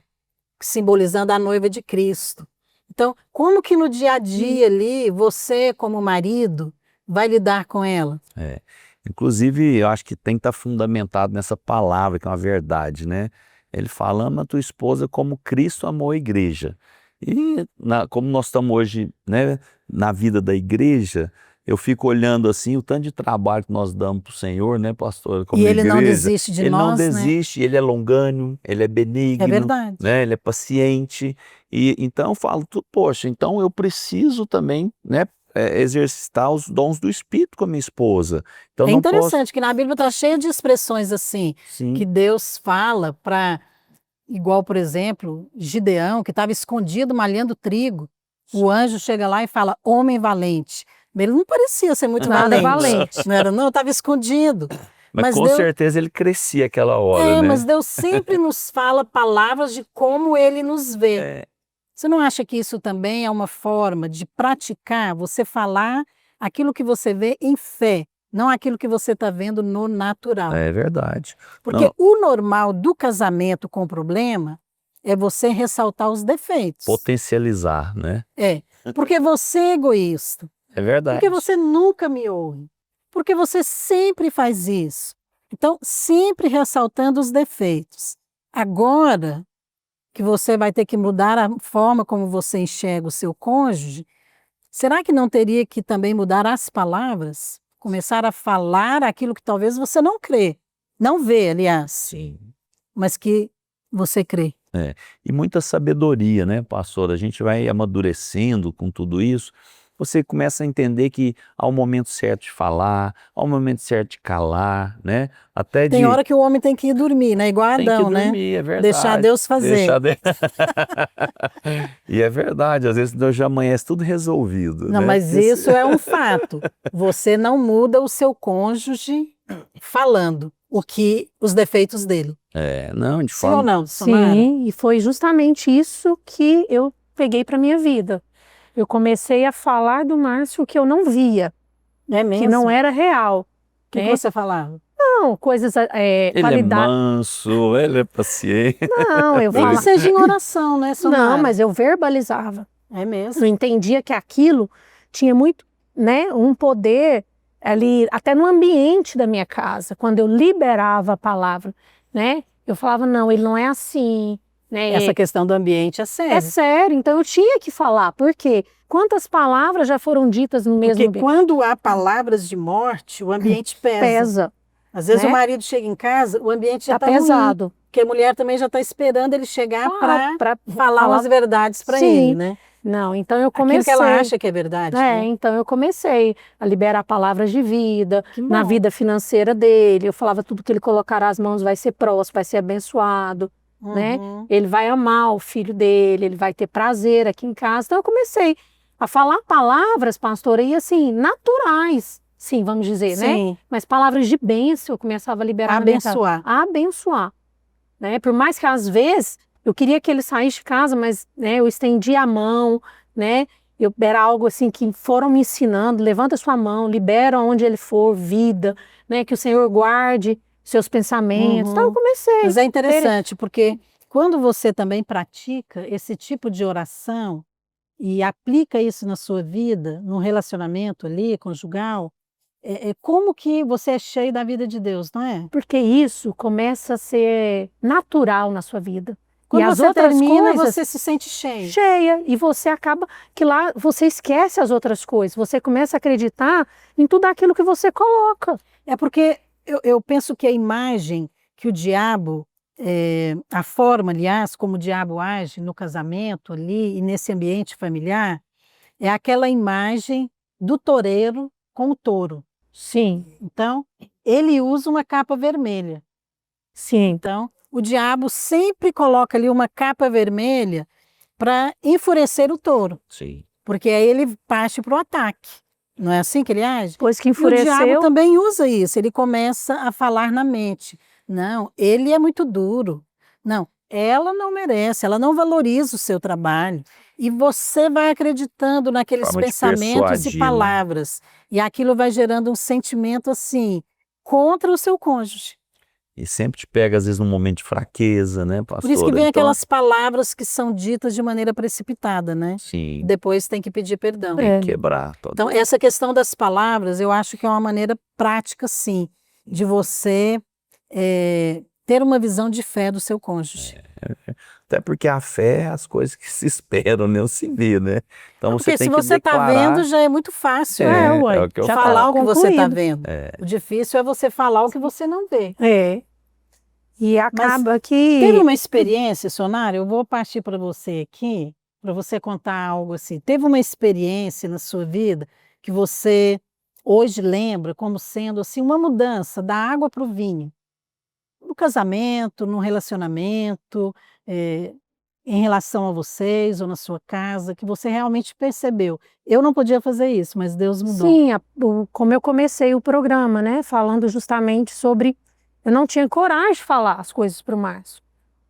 simbolizando a noiva de Cristo. Então, como que no dia a dia ali, você como marido vai lidar com ela? Inclusive, eu acho que tem que estar fundamentado nessa palavra, que é uma verdade, né? Ele fala, ama a tua esposa como Cristo amou a igreja. E como nós estamos hoje, né, na vida da igreja, eu fico olhando assim o tanto de trabalho que nós damos para o Senhor, né, pastor? Como E ele igreja, não desiste de ele nós, não desiste, ele é longânimo, ele é benigno, É verdade. né, ele é paciente. E então eu falo, poxa, então eu preciso também, né, exercitar os dons do Espírito com a minha esposa. Então É não interessante que na Bíblia está cheia de expressões assim, Sim. que Deus fala para, igual, por exemplo, Gideão, que estava escondido malhando trigo. O anjo chega lá e fala, homem valente. Ele não parecia ser muito Nada valente. Não era, não, estava escondido. Mas com Deus, certeza ele crescia aquela hora, né? mas Deus sempre nos fala palavras de como Ele nos vê. Você não acha que isso também é uma forma de praticar, você falar aquilo que você vê em fé, não aquilo que você está vendo no natural? É verdade. Porque Não, o normal do casamento com problema é você ressaltar os defeitos. potencializar, né? Porque você é egoísta. É verdade. Porque você nunca me ouve. Porque você sempre faz isso. Então, sempre ressaltando os defeitos. Agora que você vai ter que mudar a forma como você enxerga o seu cônjuge, será que não teria que também mudar as palavras? Começar a falar aquilo que talvez você não crê. Não vê, aliás. Sim. Mas que você crê. E muita sabedoria, né, pastor? A gente vai amadurecendo com tudo isso. Você começa a entender que há um momento certo de falar, há um momento certo de calar, né? Até Tem de... hora que o homem tem que ir dormir, né? Igual Tem que Adão, dormir, né? é verdade. Deixar Deus fazer. E é verdade, às vezes Deus já amanhece tudo resolvido. Não, né? mas isso é um fato. Você não muda o seu cônjuge falando os defeitos dele. Não, de Sim forma... ou não, Sonara? Sim, e foi justamente isso que eu peguei para minha vida. Eu comecei a falar do Márcio que eu não via, É mesmo? que não era real. O que né? você falava? Não, coisas, Ele qualidade. é manso, ele é paciente. Não, eu Nem que falava. seja em oração, né, Sonara? Não, mas eu verbalizava. É mesmo? Eu entendia que aquilo tinha muito, né, um poder ali, até no ambiente da minha casa, quando eu liberava a palavra, né? Eu falava, não, ele não é assim, né? Essa questão do ambiente é séria. É sério, então eu tinha que falar, porque quantas palavras já foram ditas no mesmo Porque ambiente? quando há palavras de morte, o ambiente pesa. Pesa. Às vezes né? o marido chega em casa, o ambiente já Tá está pesado. porque a mulher também já está esperando ele chegar Claro, para pra falar umas verdades para ele, Sim. né? Não, então eu Aquilo comecei. que ela acha que é verdade. né? Então eu comecei a liberar palavras de vida, Que na bom. vida financeira dele. Eu falava tudo que ele colocar as mãos vai ser próspero, vai ser abençoado, né? Uhum. Ele vai amar o filho dele, ele vai ter prazer aqui em casa. Então eu comecei a falar palavras, pastora, e assim, naturais, sim, vamos dizer, né? Sim, Mas palavras de bênção eu começava a liberar na minha casa. abençoar. Abençoar, né? Por mais que às vezes eu queria que ele saísse de casa, mas né, eu estendia a mão, né? Era algo assim que foram me ensinando, levanta sua mão, libera onde ele for, vida, né? Que o Senhor guarde seus pensamentos. Então eu comecei. Mas é interessante, porque quando você também pratica esse tipo de oração e aplica isso na sua vida, no relacionamento ali, conjugal, é como que você é cheio da vida de Deus, não é? Porque isso começa a ser natural na sua vida. Quando e as você outras termina, coisas, você se sente cheio. cheia, e você acaba que lá você esquece as outras coisas, você começa a acreditar em tudo aquilo que você coloca. É porque eu penso que a imagem que o diabo, a forma, aliás, como o diabo age no casamento ali e nesse ambiente familiar, é aquela imagem do toureiro com o touro. Sim, Então, ele usa uma capa vermelha. sim, Então, o diabo sempre coloca ali uma capa vermelha para enfurecer o touro, Sim. porque aí ele parte para o ataque. Não é assim que ele age? depois que E o diabo enfureceu, também usa isso, ele começa a falar na mente. Não, ele é muito duro. Não, ela não merece, ela não valoriza o seu trabalho. E você vai acreditando naqueles Forma de pensamentos persuadir, e né? palavras. E aquilo vai gerando um sentimento assim, contra o seu cônjuge. E sempre te pega, às vezes, num momento de fraqueza, né, pastora? Por isso que vem Então, aquelas palavras que são ditas de maneira precipitada, né? sim, Depois tem que pedir perdão. É. quebrar. Todo. Então, essa questão das palavras, eu acho que é uma maneira prática, sim, de você ter uma visão de fé do seu cônjuge. Até porque a fé é as coisas que se esperam, não se vê, né? Então Porque você tem se que você está declarar. vendo, já é muito fácil, É, né? uai, é o que eu já falo. Falar o que você está concluído. vendo. O difícil é você falar o que você não vê. É. E acaba Teve que uma experiência, Sonara, eu vou partir para você aqui, para você contar algo assim. Teve uma experiência na sua vida que você hoje lembra como sendo assim uma mudança da água para o vinho? No casamento, no relacionamento, em relação a vocês ou na sua casa, que você realmente percebeu. Eu não podia fazer isso, mas Deus mudou. sim, como eu comecei o programa, né, falando justamente sobre eu não tinha coragem de falar as coisas para o Márcio.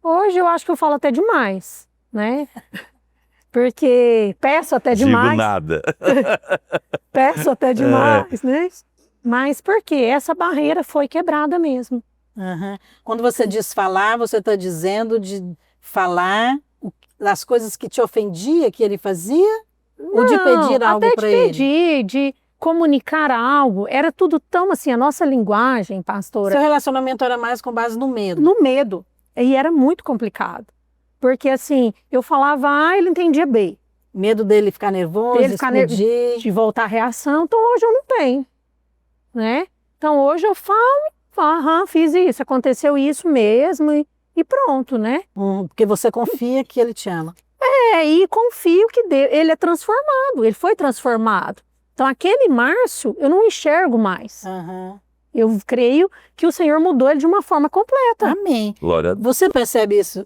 Hoje eu acho que eu falo até demais, né? Porque peço até Digo demais, nada. peço até demais, né? Mas porque essa barreira foi quebrada mesmo. Aham. Quando você diz falar, você está dizendo de falar as coisas que te ofendia que ele fazia? Ou de pedir algo até para de ele? pedir, de comunicar algo, era tudo tão assim, a nossa linguagem, pastora, Seu relacionamento era mais com base no medo. no medo. E era muito complicado. Porque assim, eu falava A, ele entendia B. Medo dele ficar nervoso, Dele ficar explodir. de voltar a reação, então hoje eu não tenho, né? Então hoje eu falo, aham, fiz isso, aconteceu isso mesmo e pronto, né? Porque você confia que ele te ama. E confio que ele é transformado, ele foi transformado. Então aquele Márcio eu não enxergo mais. Aham. Eu creio que o Senhor mudou ele de uma forma completa. Amém. Glória a Deus. Você percebe isso?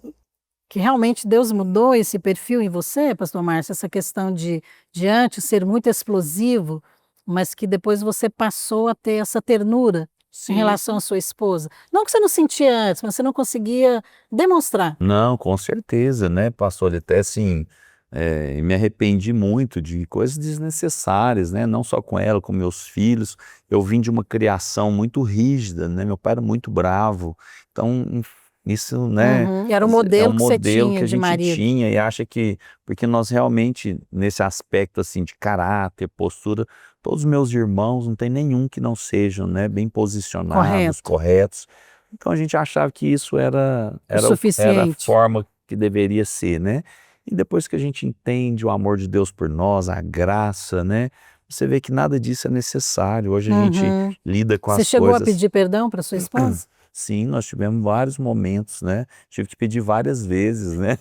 Que realmente Deus mudou esse perfil em você, pastor Márcio? Essa questão de antes ser muito explosivo, mas que depois você passou a ter essa ternura em relação à sua esposa. Não que você não sentia antes, mas você não conseguia demonstrar. Não, com certeza, né, pastor? Até assim, me arrependi muito de coisas desnecessárias, né? Não só com ela, com meus filhos. Eu vim de uma criação muito rígida, né? Meu pai era muito bravo. Então, isso, né? Era o É modelo um que você modelo tinha que a de gente marido. tinha e acha que, porque nós realmente, nesse aspecto assim de caráter, postura, todos os meus irmãos, não tem nenhum que não sejam, né, bem posicionados, corretos. Então a gente achava que isso era a suficiente. forma que deveria ser, né? E depois que a gente entende o amor de Deus por nós, a graça, né? você vê que nada disso é necessário. Hoje a gente lida com Você as chegou coisas. a pedir perdão para sua esposa? Sim, nós tivemos vários momentos, né? Tive que pedir várias vezes, né?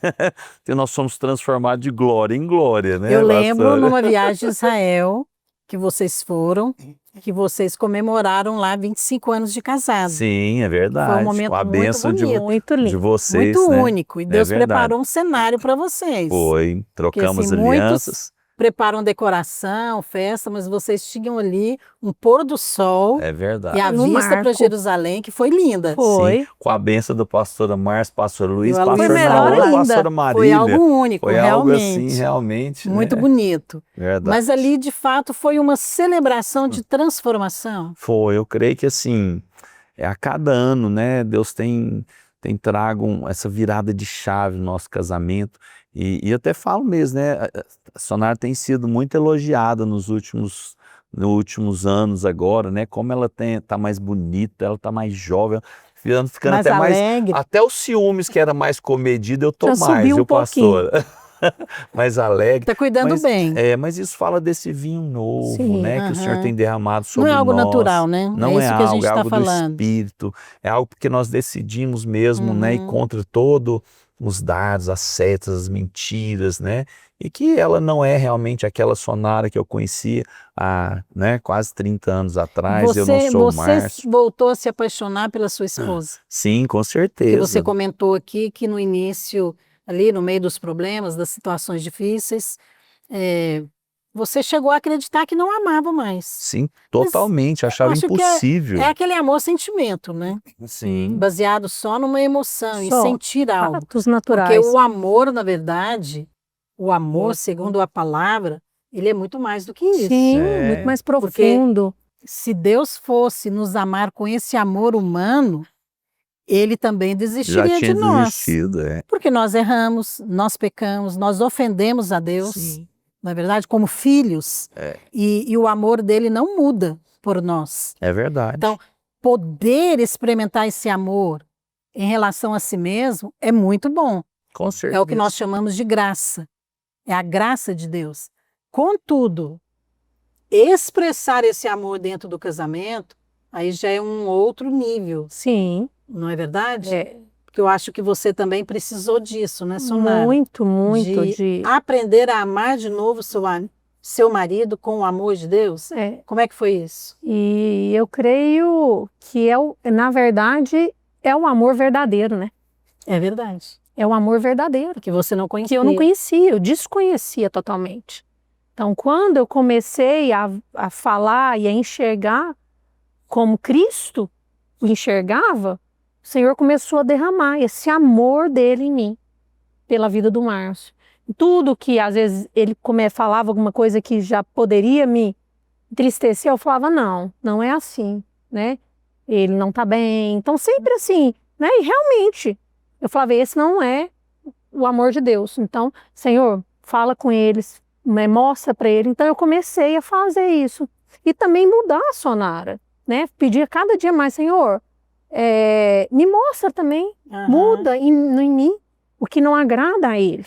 Porque nós somos transformados de glória em glória, né, Eu lembro pastora? numa viagem a Israel que vocês foram, que vocês comemoraram lá 25 anos de casado. Sim, é verdade. Foi um momento com a muito bênção bonito, Muito de lindo. vocês, muito né? único. E Deus verdade. preparou um cenário para vocês. Foi, trocamos assim, muitos alianças. Preparam decoração, festa, mas vocês tinham ali um pôr do sol É verdade. e a No vista para marco. Jerusalém, que foi linda. Foi. Sim, com a bênção do pastor Márcio, pastor Luiz, E o Aloysio pastor melhor Naor, ainda. pastora Foi Marília. algo único, Foi algo realmente. assim, realmente, Muito né? bonito. Verdade. Mas ali, de fato, foi uma celebração de transformação. Foi, eu creio que assim, a cada ano, né, Deus tem trago essa virada de chave no nosso casamento. E eu até falo mesmo, né, a Sonara tem sido muito elogiada nos últimos anos agora, né, como ela tá mais bonita, ela tá mais jovem, ficando Mais até mais, alegre. até os ciúmes que era mais comedido, eu tô Já mais, subiu um viu, pastor? Mais alegre. Está cuidando Mas, bem. mas isso fala desse vinho novo, Sim, né, que o Senhor aham. tem derramado Não sobre é algo nós. natural, né? Não É isso que a gente é está algo do falando. Espírito, é algo porque nós decidimos mesmo, né, e contra todos os dardos, as setas, as mentiras, né, e que ela não é realmente aquela Sonara que eu conhecia há, né, quase 30 anos atrás. Eu não sou o Você Márcio. voltou a se apaixonar pela sua esposa. Sim, com Porque certeza. você comentou aqui que no início, ali no meio dos problemas, das situações difíceis, você chegou a acreditar que não amava mais. Sim, totalmente, achava acho que impossível. É aquele amor-sentimento, né? Sim, Baseado só numa emoção, em Só. sentir algo. Fatos Porque naturais. o amor, na verdade, o amor, segundo a palavra, ele é muito mais do que isso. Sim, É. muito mais profundo. Se Deus fosse nos amar com esse amor humano, ele também já desistiria tinha de nós. desistido, Porque nós erramos, nós pecamos, nós ofendemos a Deus, Sim. na verdade, como filhos, e o amor dele não muda por nós. É verdade. Então, poder experimentar esse amor em relação a si mesmo é muito bom. Com certeza. É o que nós chamamos de graça. É a graça de Deus. Contudo, expressar esse amor dentro do casamento, aí já é um outro nível, Sim. não é verdade? É. Porque eu acho que você também precisou disso, né, Sonara? Muito, muito. De aprender a amar de novo seu marido com o amor de Deus. Como é que foi isso? E eu creio que na verdade, é o amor verdadeiro, né? É verdade. É o amor verdadeiro. Que você não conhecia. Que eu não conhecia, eu desconhecia totalmente. Então, quando eu comecei a falar e a enxergar como Cristo o enxergava, o Senhor começou a derramar esse amor dele em mim, pela vida do Márcio. Tudo que, às vezes, ele falava alguma coisa que já poderia me entristecer, eu falava, não é assim, né? Ele não tá bem. Então, sempre assim, né? E realmente, eu falava, esse não é o amor de Deus. Então, Senhor, fala com eles, né? Mostra para ele. Então, eu comecei a fazer isso. E também mudar a Sonara, né? Pedir cada dia mais, Senhor, me mostra também, muda em mim o que não agrada a ele.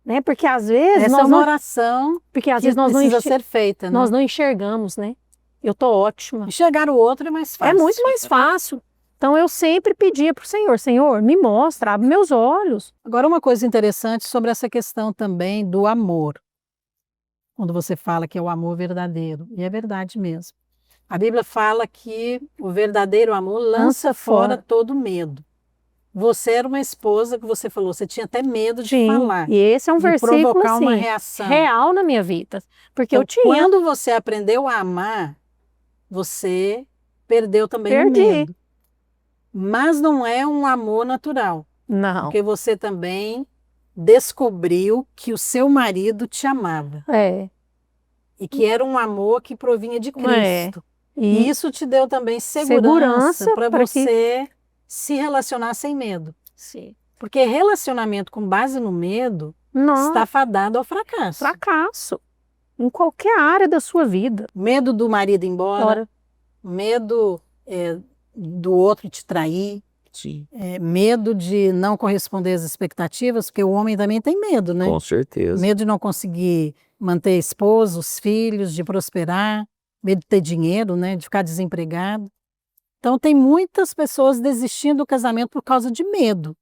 Né? Porque às vezes essa nós é uma não, oração porque às que vezes nós não, precisa ser feita, né? nós não enxergamos, né? Eu tô ótima. Enxergar o outro é mais fácil. É muito mais fácil. Então eu sempre pedia para o Senhor, Senhor, me mostra, abre meus olhos. Agora uma coisa interessante sobre essa questão também do amor. Quando você fala que é o amor verdadeiro, e é verdade mesmo. A Bíblia fala que o verdadeiro amor lança fora todo medo. Você era uma esposa que você falou, você tinha até medo de falar. E esse é um de versículo provocar assim, uma reação real na minha vida. Porque então, eu tinha. Quando você aprendeu a amar, você perdeu também o medo. Mas não é um amor natural. Não. Porque você também descobriu que o seu marido te amava. E que era um amor que provinha de Cristo. E isso te deu também segurança para você se relacionar sem medo. Sim. Porque relacionamento com base no medo está fadado ao fracasso. Fracasso. Em qualquer área da sua vida. Medo do marido ir embora. Medo do outro te trair. Medo de não corresponder às expectativas, porque o homem também tem medo, né? Com certeza. Medo de não conseguir manter a esposa, os filhos, de prosperar, medo de ter dinheiro, né, de ficar desempregado. Então tem muitas pessoas desistindo do casamento por causa de medo.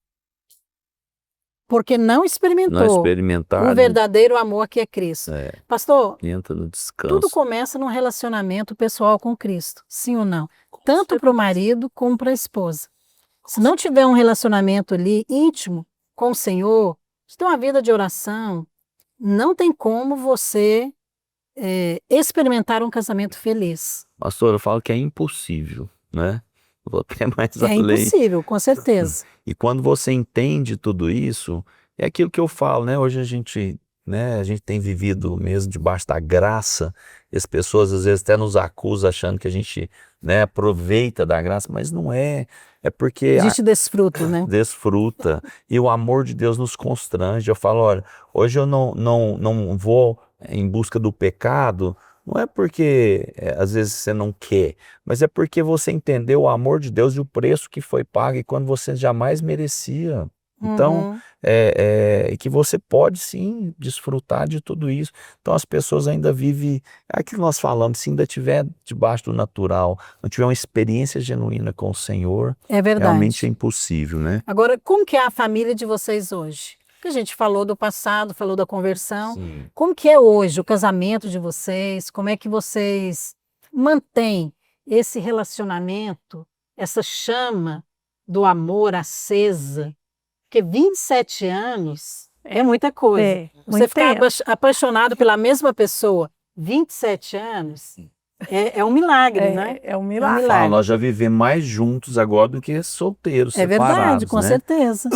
Porque não experimentou experimentar, o verdadeiro amor que é Cristo. Pastor, entra no descanso. tudo começa num relacionamento pessoal com Cristo, sim ou não? Tanto para o marido como para a esposa. Se não tiver um relacionamento ali íntimo com o Senhor, se tem uma vida de oração, não tem como você experimentar um casamento feliz. Pastor, eu falo que é impossível, né? Vou até mais É além. impossível, com certeza. E quando você entende tudo isso, é aquilo que eu falo, né? Hoje a gente tem vivido mesmo debaixo da graça, e as pessoas às vezes até nos acusam achando que a gente, né, aproveita da graça, mas não é. É porque A gente desfruta, né? desfruta, e o amor de Deus nos constrange. Eu falo, olha, hoje eu não vou em busca do pecado, não é porque às vezes você não quer, mas é porque você entendeu o amor de Deus e o preço que foi pago e quando você jamais merecia. Então, que você pode sim desfrutar de tudo isso. Então as pessoas ainda vivem, é aquilo que nós falamos, se ainda estiver debaixo do natural, não tiver uma experiência genuína com o Senhor, É verdade. realmente é impossível, né? Agora, como que é a família de vocês hoje? Porque a gente falou do passado, falou da conversão. Sim. Como que é hoje o casamento de vocês? Como é que vocês mantêm esse relacionamento, essa chama do amor acesa? Porque 27 anos é muita coisa. Você muito ficar tempo. apaixonado pela mesma pessoa 27 anos é um milagre, né? É um É um milagre. milagre. Nós já vivemos mais juntos agora do que solteiros, É separados, verdade, com né? certeza.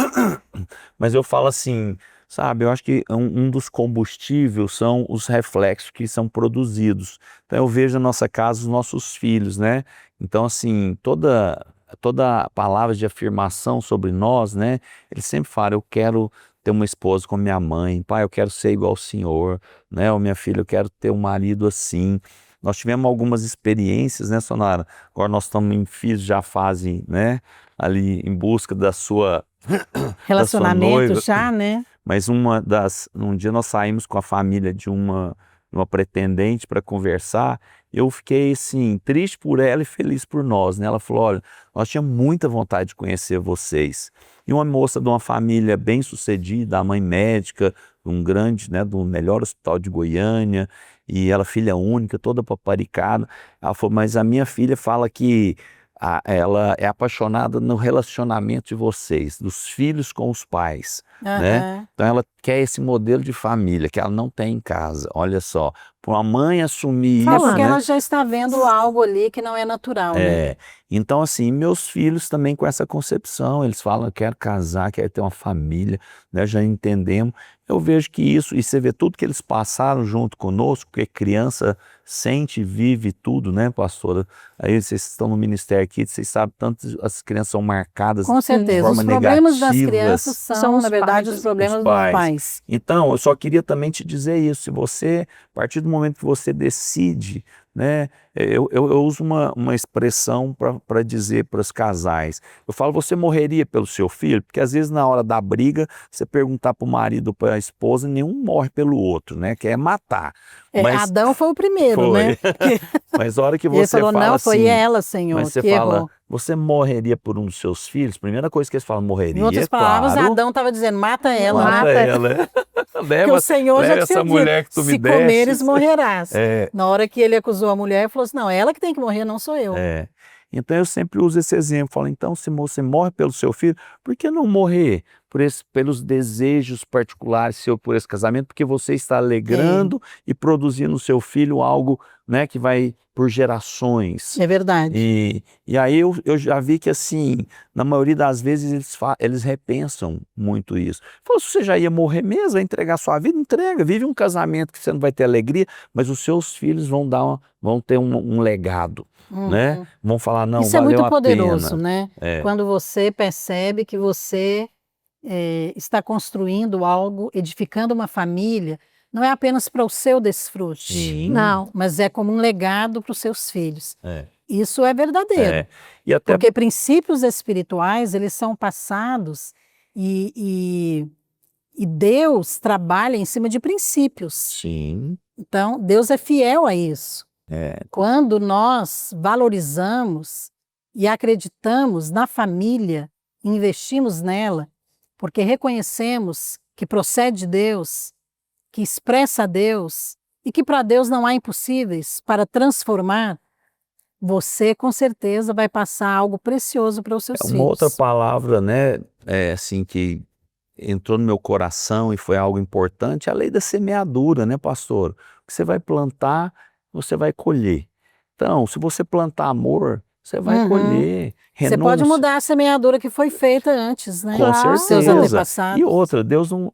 Mas eu falo assim, sabe, eu acho que um dos combustíveis são os reflexos que são produzidos. Então eu vejo na nossa casa os nossos filhos, né? Então assim, toda palavra de afirmação sobre nós, né? Eles sempre falam, eu quero ter uma esposa como minha mãe, pai, eu quero ser igual ao senhor, né? Ou minha filha, eu quero ter um marido assim. Nós tivemos algumas experiências, né, Sonara? Agora nós estamos em filhos já fazem, né? Ali em busca da sua Relacionamento noiva. já, né? Mas um dia nós saímos com a família de uma pretendente para conversar. Eu fiquei assim, triste por ela e feliz por nós, né? Ela falou, olha, nós tínhamos muita vontade de conhecer vocês. E uma moça de uma família bem sucedida, a mãe médica, do melhor hospital de Goiânia, e ela filha única, toda paparicada. Ela falou, mas a minha filha fala que ela é apaixonada no relacionamento de vocês, dos filhos com os pais, né? Então ela quer esse modelo de família que ela não tem em casa. Olha só, para uma mãe assumir É isso, porque né? ela já está vendo algo ali que não é natural, né? Então assim, meus filhos também com essa concepção, eles falam, eu quero casar, quero ter uma família, né? Já entendemos. Eu vejo que isso, e você vê tudo que eles passaram junto conosco, porque criança sente e vive tudo, né, pastora? Aí vocês estão no ministério aqui, vocês sabem, tanto as crianças são marcadas Com de certeza. forma Os problemas das negativas. crianças são, São os na verdade, pais. os problemas Os dos pais. pais. Então, eu só queria também te dizer isso, se você, a partir do momento que você decide, né, eu uso uma expressão para dizer para os casais, eu falo, você morreria pelo seu filho? Porque às vezes na hora da briga, você perguntar para o marido ou para a esposa, nenhum morre pelo outro, né, quer matar. Mas Adão foi o primeiro, foi. né? Mas a hora que Ele você falou, fala não, foi assim, ela, Senhor, mas você que fala, errou. você morreria por um dos seus filhos? Primeira coisa que eles falam, morreria, Em outras palavras, claro. Adão estava dizendo, mata ela. Mata ela. Porque o Senhor já leva tinha essa mulher que tu dito, me se comeres, destes. morrerás. É. Na hora que ele acusou a mulher, ele falou assim, não, ela que tem que morrer, não sou eu. Então eu sempre uso esse exemplo, falo, então se você morre pelo seu filho, por que não morrer pelos desejos particulares seu por esse casamento? Porque você está alegrando e produzindo no seu filho algo, né, que vai por gerações. É verdade. E aí eu já vi que assim, na maioria das vezes eles repensam muito isso. Falou, se você já ia morrer mesmo, vai entregar sua vida, entrega, vive um casamento que você não vai ter alegria, mas os seus filhos vão ter um legado. Né? Vão falar, não, isso é valeu muito a poderoso, pena. né? Quando você percebe que você está construindo algo, edificando uma família, não é apenas para o seu desfrute, Sim. não, mas é como um legado para os seus filhos. Isso é verdadeiro, E até porque princípios espirituais, eles são passados e E Deus trabalha em cima de princípios. Sim. Então, Deus é fiel a isso. É. Quando nós valorizamos e acreditamos na família, investimos nela, porque reconhecemos que procede de Deus, que expressa a Deus e que para Deus não há impossíveis para transformar, você com certeza vai passar algo precioso para os seus Uma filhos. outra palavra, né, assim, que entrou no meu coração e foi algo importante, é a lei da semeadura, né, pastor? O que você vai plantar, você vai colher. Então, se você plantar amor, você vai colher. Você pode mudar a semeadura que foi feita antes, né? Com Dos seus certeza. antepassados. E outra, Deus não,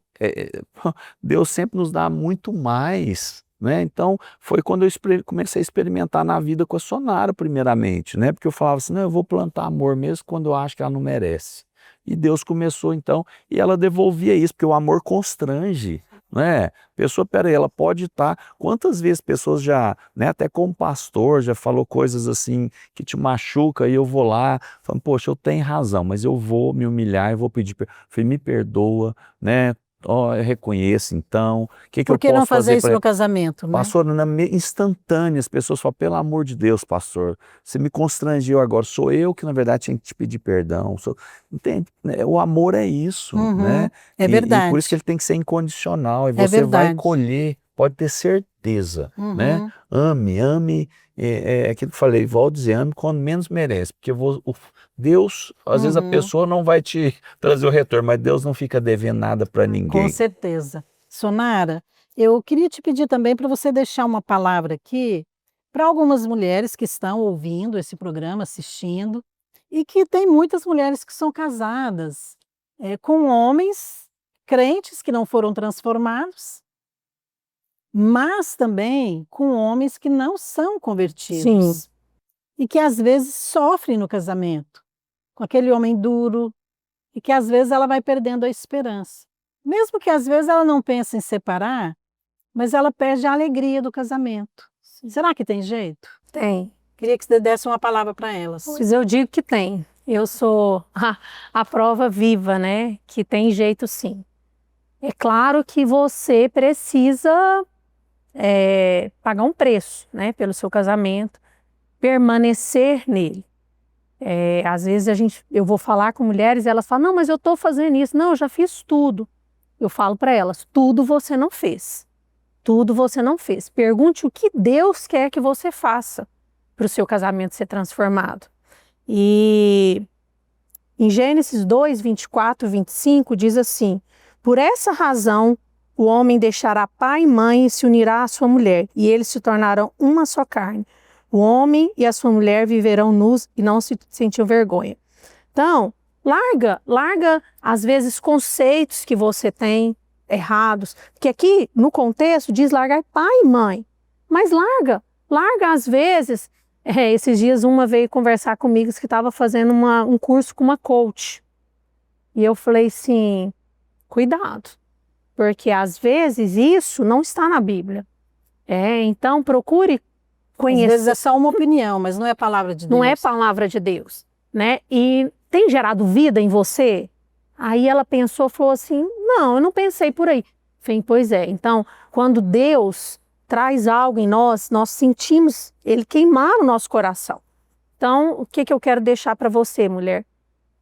Deus sempre nos dá muito mais, né? Então, foi quando eu comecei a experimentar na vida com a Sonara, primeiramente, né? Porque eu falava assim, não, eu vou plantar amor mesmo quando eu acho que ela não merece. E Deus começou então, e ela devolvia isso, porque o amor constrange, né? Pessoa, peraí, ela pode estar, quantas vezes pessoas já, né, até como pastor, já falou coisas assim, que te machuca, e eu vou lá, falando, poxa, eu tenho razão, mas eu vou me humilhar, eu vou pedir, falei, me perdoa, né? Ó, eu reconheço então, o que eu Por que posso não fazer isso pra... no casamento, né? Pastor, instantânea, as pessoas falam, pelo amor de Deus, pastor, você me constrangeu agora, sou eu que na verdade tinha que te pedir perdão, entende? O amor é isso, né? É verdade. E por isso que ele tem que ser incondicional, e É você vai verdade. colher, pode ter certeza, né? Ame, é aquilo que eu falei, vou dizer, ame quando menos merece, porque Deus, às vezes a pessoa não vai te trazer o retorno, mas Deus não fica devendo nada para ninguém. Com certeza. Sonara, eu queria te pedir também para você deixar uma palavra aqui para algumas mulheres que estão ouvindo esse programa, assistindo, e que tem muitas mulheres que são casadas com homens crentes que não foram transformados, mas também com homens que não são convertidos. Sim. E que às vezes sofrem no casamento, com aquele homem duro, e que às vezes ela vai perdendo a esperança. Mesmo que às vezes ela não pense em separar, mas ela perde a alegria do casamento. Será que tem jeito? Tem. Queria que você desse uma palavra para elas. Pois eu digo que tem. Eu sou a prova viva, né? Que tem jeito sim. É claro que você precisa pagar um preço, né? Pelo seu casamento, permanecer nele. Às vezes eu vou falar com mulheres e elas falam, não, mas eu estou fazendo isso. Não, eu já fiz tudo. Eu falo para elas, tudo você não fez. Tudo você não fez. Pergunte o que Deus quer que você faça para o seu casamento ser transformado. E em Gênesis 2, 24, 25 diz assim, por essa razão o homem deixará pai e mãe e se unirá à sua mulher, e eles se tornarão uma só carne. O homem e a sua mulher viverão nus e não se sentirão vergonha. Então, larga às vezes conceitos que você tem errados, que aqui no contexto diz largar pai e mãe, mas larga às vezes, esses dias uma veio conversar comigo que estava fazendo um curso com uma coach, e eu falei assim, cuidado, porque às vezes isso não está na Bíblia, então procure conhecer. Às vezes é só uma opinião, mas não é palavra de Deus. Não é palavra de Deus, né? E tem gerado vida em você? Aí ela pensou, falou assim, não, eu não pensei por aí. Falei, pois é. Então, quando Deus traz algo em nós, nós sentimos Ele queimar o nosso coração. Então, o que eu quero deixar para você, mulher?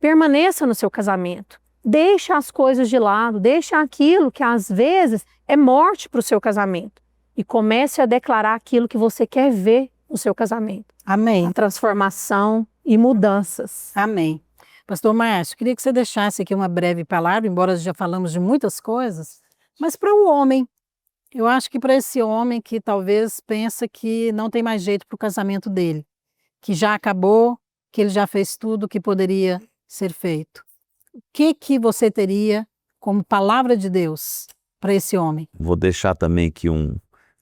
Permaneça no seu casamento. Deixa as coisas de lado, deixa aquilo que às vezes é morte para o seu casamento. E comece a declarar aquilo que você quer ver no seu casamento. Amém. A transformação e mudanças. Amém. Pastor Márcio, queria que você deixasse aqui uma breve palavra, embora já falamos de muitas coisas, mas para o homem. Eu acho que para esse homem que talvez pensa que não tem mais jeito para o casamento dele, que já acabou, que ele já fez tudo o que poderia ser feito. O que você teria como palavra de Deus para esse homem? Vou deixar também aqui um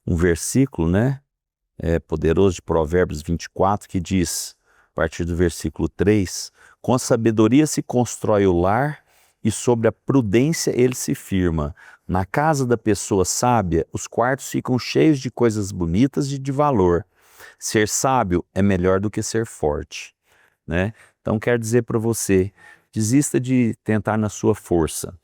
versículo, né? Poderoso de Provérbios 24, que diz, a partir do versículo 3, com a sabedoria se constrói o lar e sobre a prudência ele se firma. Na casa da pessoa sábia, os quartos ficam cheios de coisas bonitas e de valor. Ser sábio é melhor do que ser forte, né? Então quero dizer para você, desista de tentar na sua força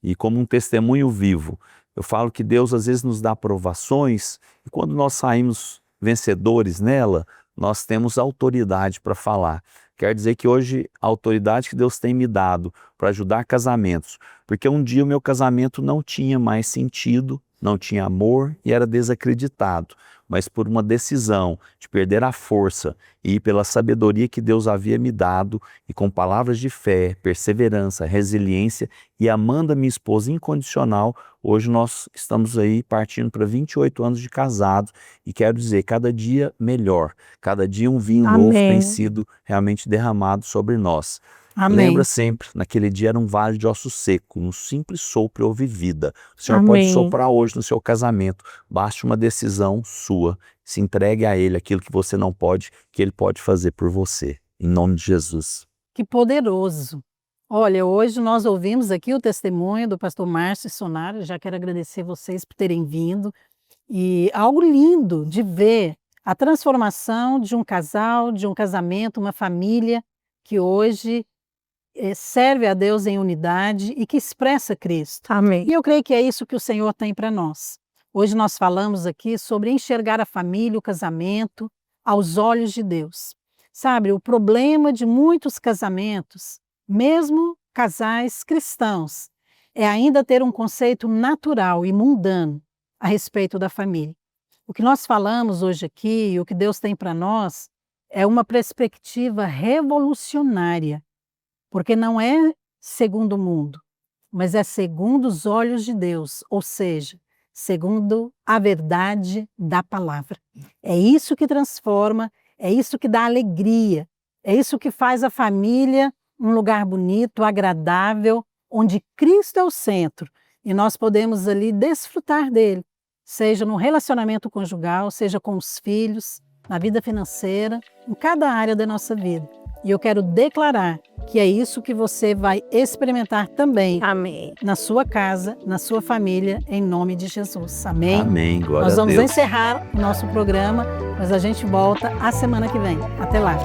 e como um testemunho vivo. Eu falo que Deus às vezes nos dá provações e quando nós saímos vencedores nela, nós temos autoridade para falar. Quer dizer que hoje a autoridade que Deus tem me dado para ajudar casamentos, porque um dia o meu casamento não tinha mais sentido, não tinha amor e era desacreditado, mas por uma decisão de perder a força e pela sabedoria que Deus havia me dado e com palavras de fé, perseverança, resiliência e amando a minha esposa incondicional, hoje nós estamos aí partindo para 28 anos de casados e quero dizer, cada dia melhor, cada dia um vinho novo tem sido realmente derramado sobre nós. Amém. Lembra sempre, naquele dia era um vale de ossos secos, um simples sopro houve vida. O Senhor pode soprar hoje no seu casamento, basta uma decisão sua, se entregue a Ele aquilo que você não pode, que Ele pode fazer por você, em nome de Jesus. Que poderoso! Olha, hoje nós ouvimos aqui o testemunho do pastor Márcio Sonara, já quero agradecer vocês por terem vindo, e algo lindo de ver a transformação de um casal, de um casamento, uma família que hoje serve a Deus em unidade e que expressa Cristo. Amém. E eu creio que é isso que o Senhor tem para nós. Hoje nós falamos aqui sobre enxergar a família, o casamento, aos olhos de Deus. Sabe, o problema de muitos casamentos, mesmo casais cristãos, é ainda ter um conceito natural e mundano a respeito da família. O que nós falamos hoje aqui e o que Deus tem para nós é uma perspectiva revolucionária, porque não é segundo o mundo, mas é segundo os olhos de Deus, ou seja, segundo a verdade da palavra. É isso que transforma, é isso que dá alegria, é isso que faz a família um lugar bonito, agradável, onde Cristo é o centro e nós podemos ali desfrutar dele, seja no relacionamento conjugal, seja com os filhos, na vida financeira, em cada área da nossa vida. E eu quero declarar que é isso que você vai experimentar também. Amém. Na sua casa, na sua família, em nome de Jesus. Amém? Amém, glória a Deus. Nós vamos encerrar o nosso programa, mas a gente volta a semana que vem. Até lá.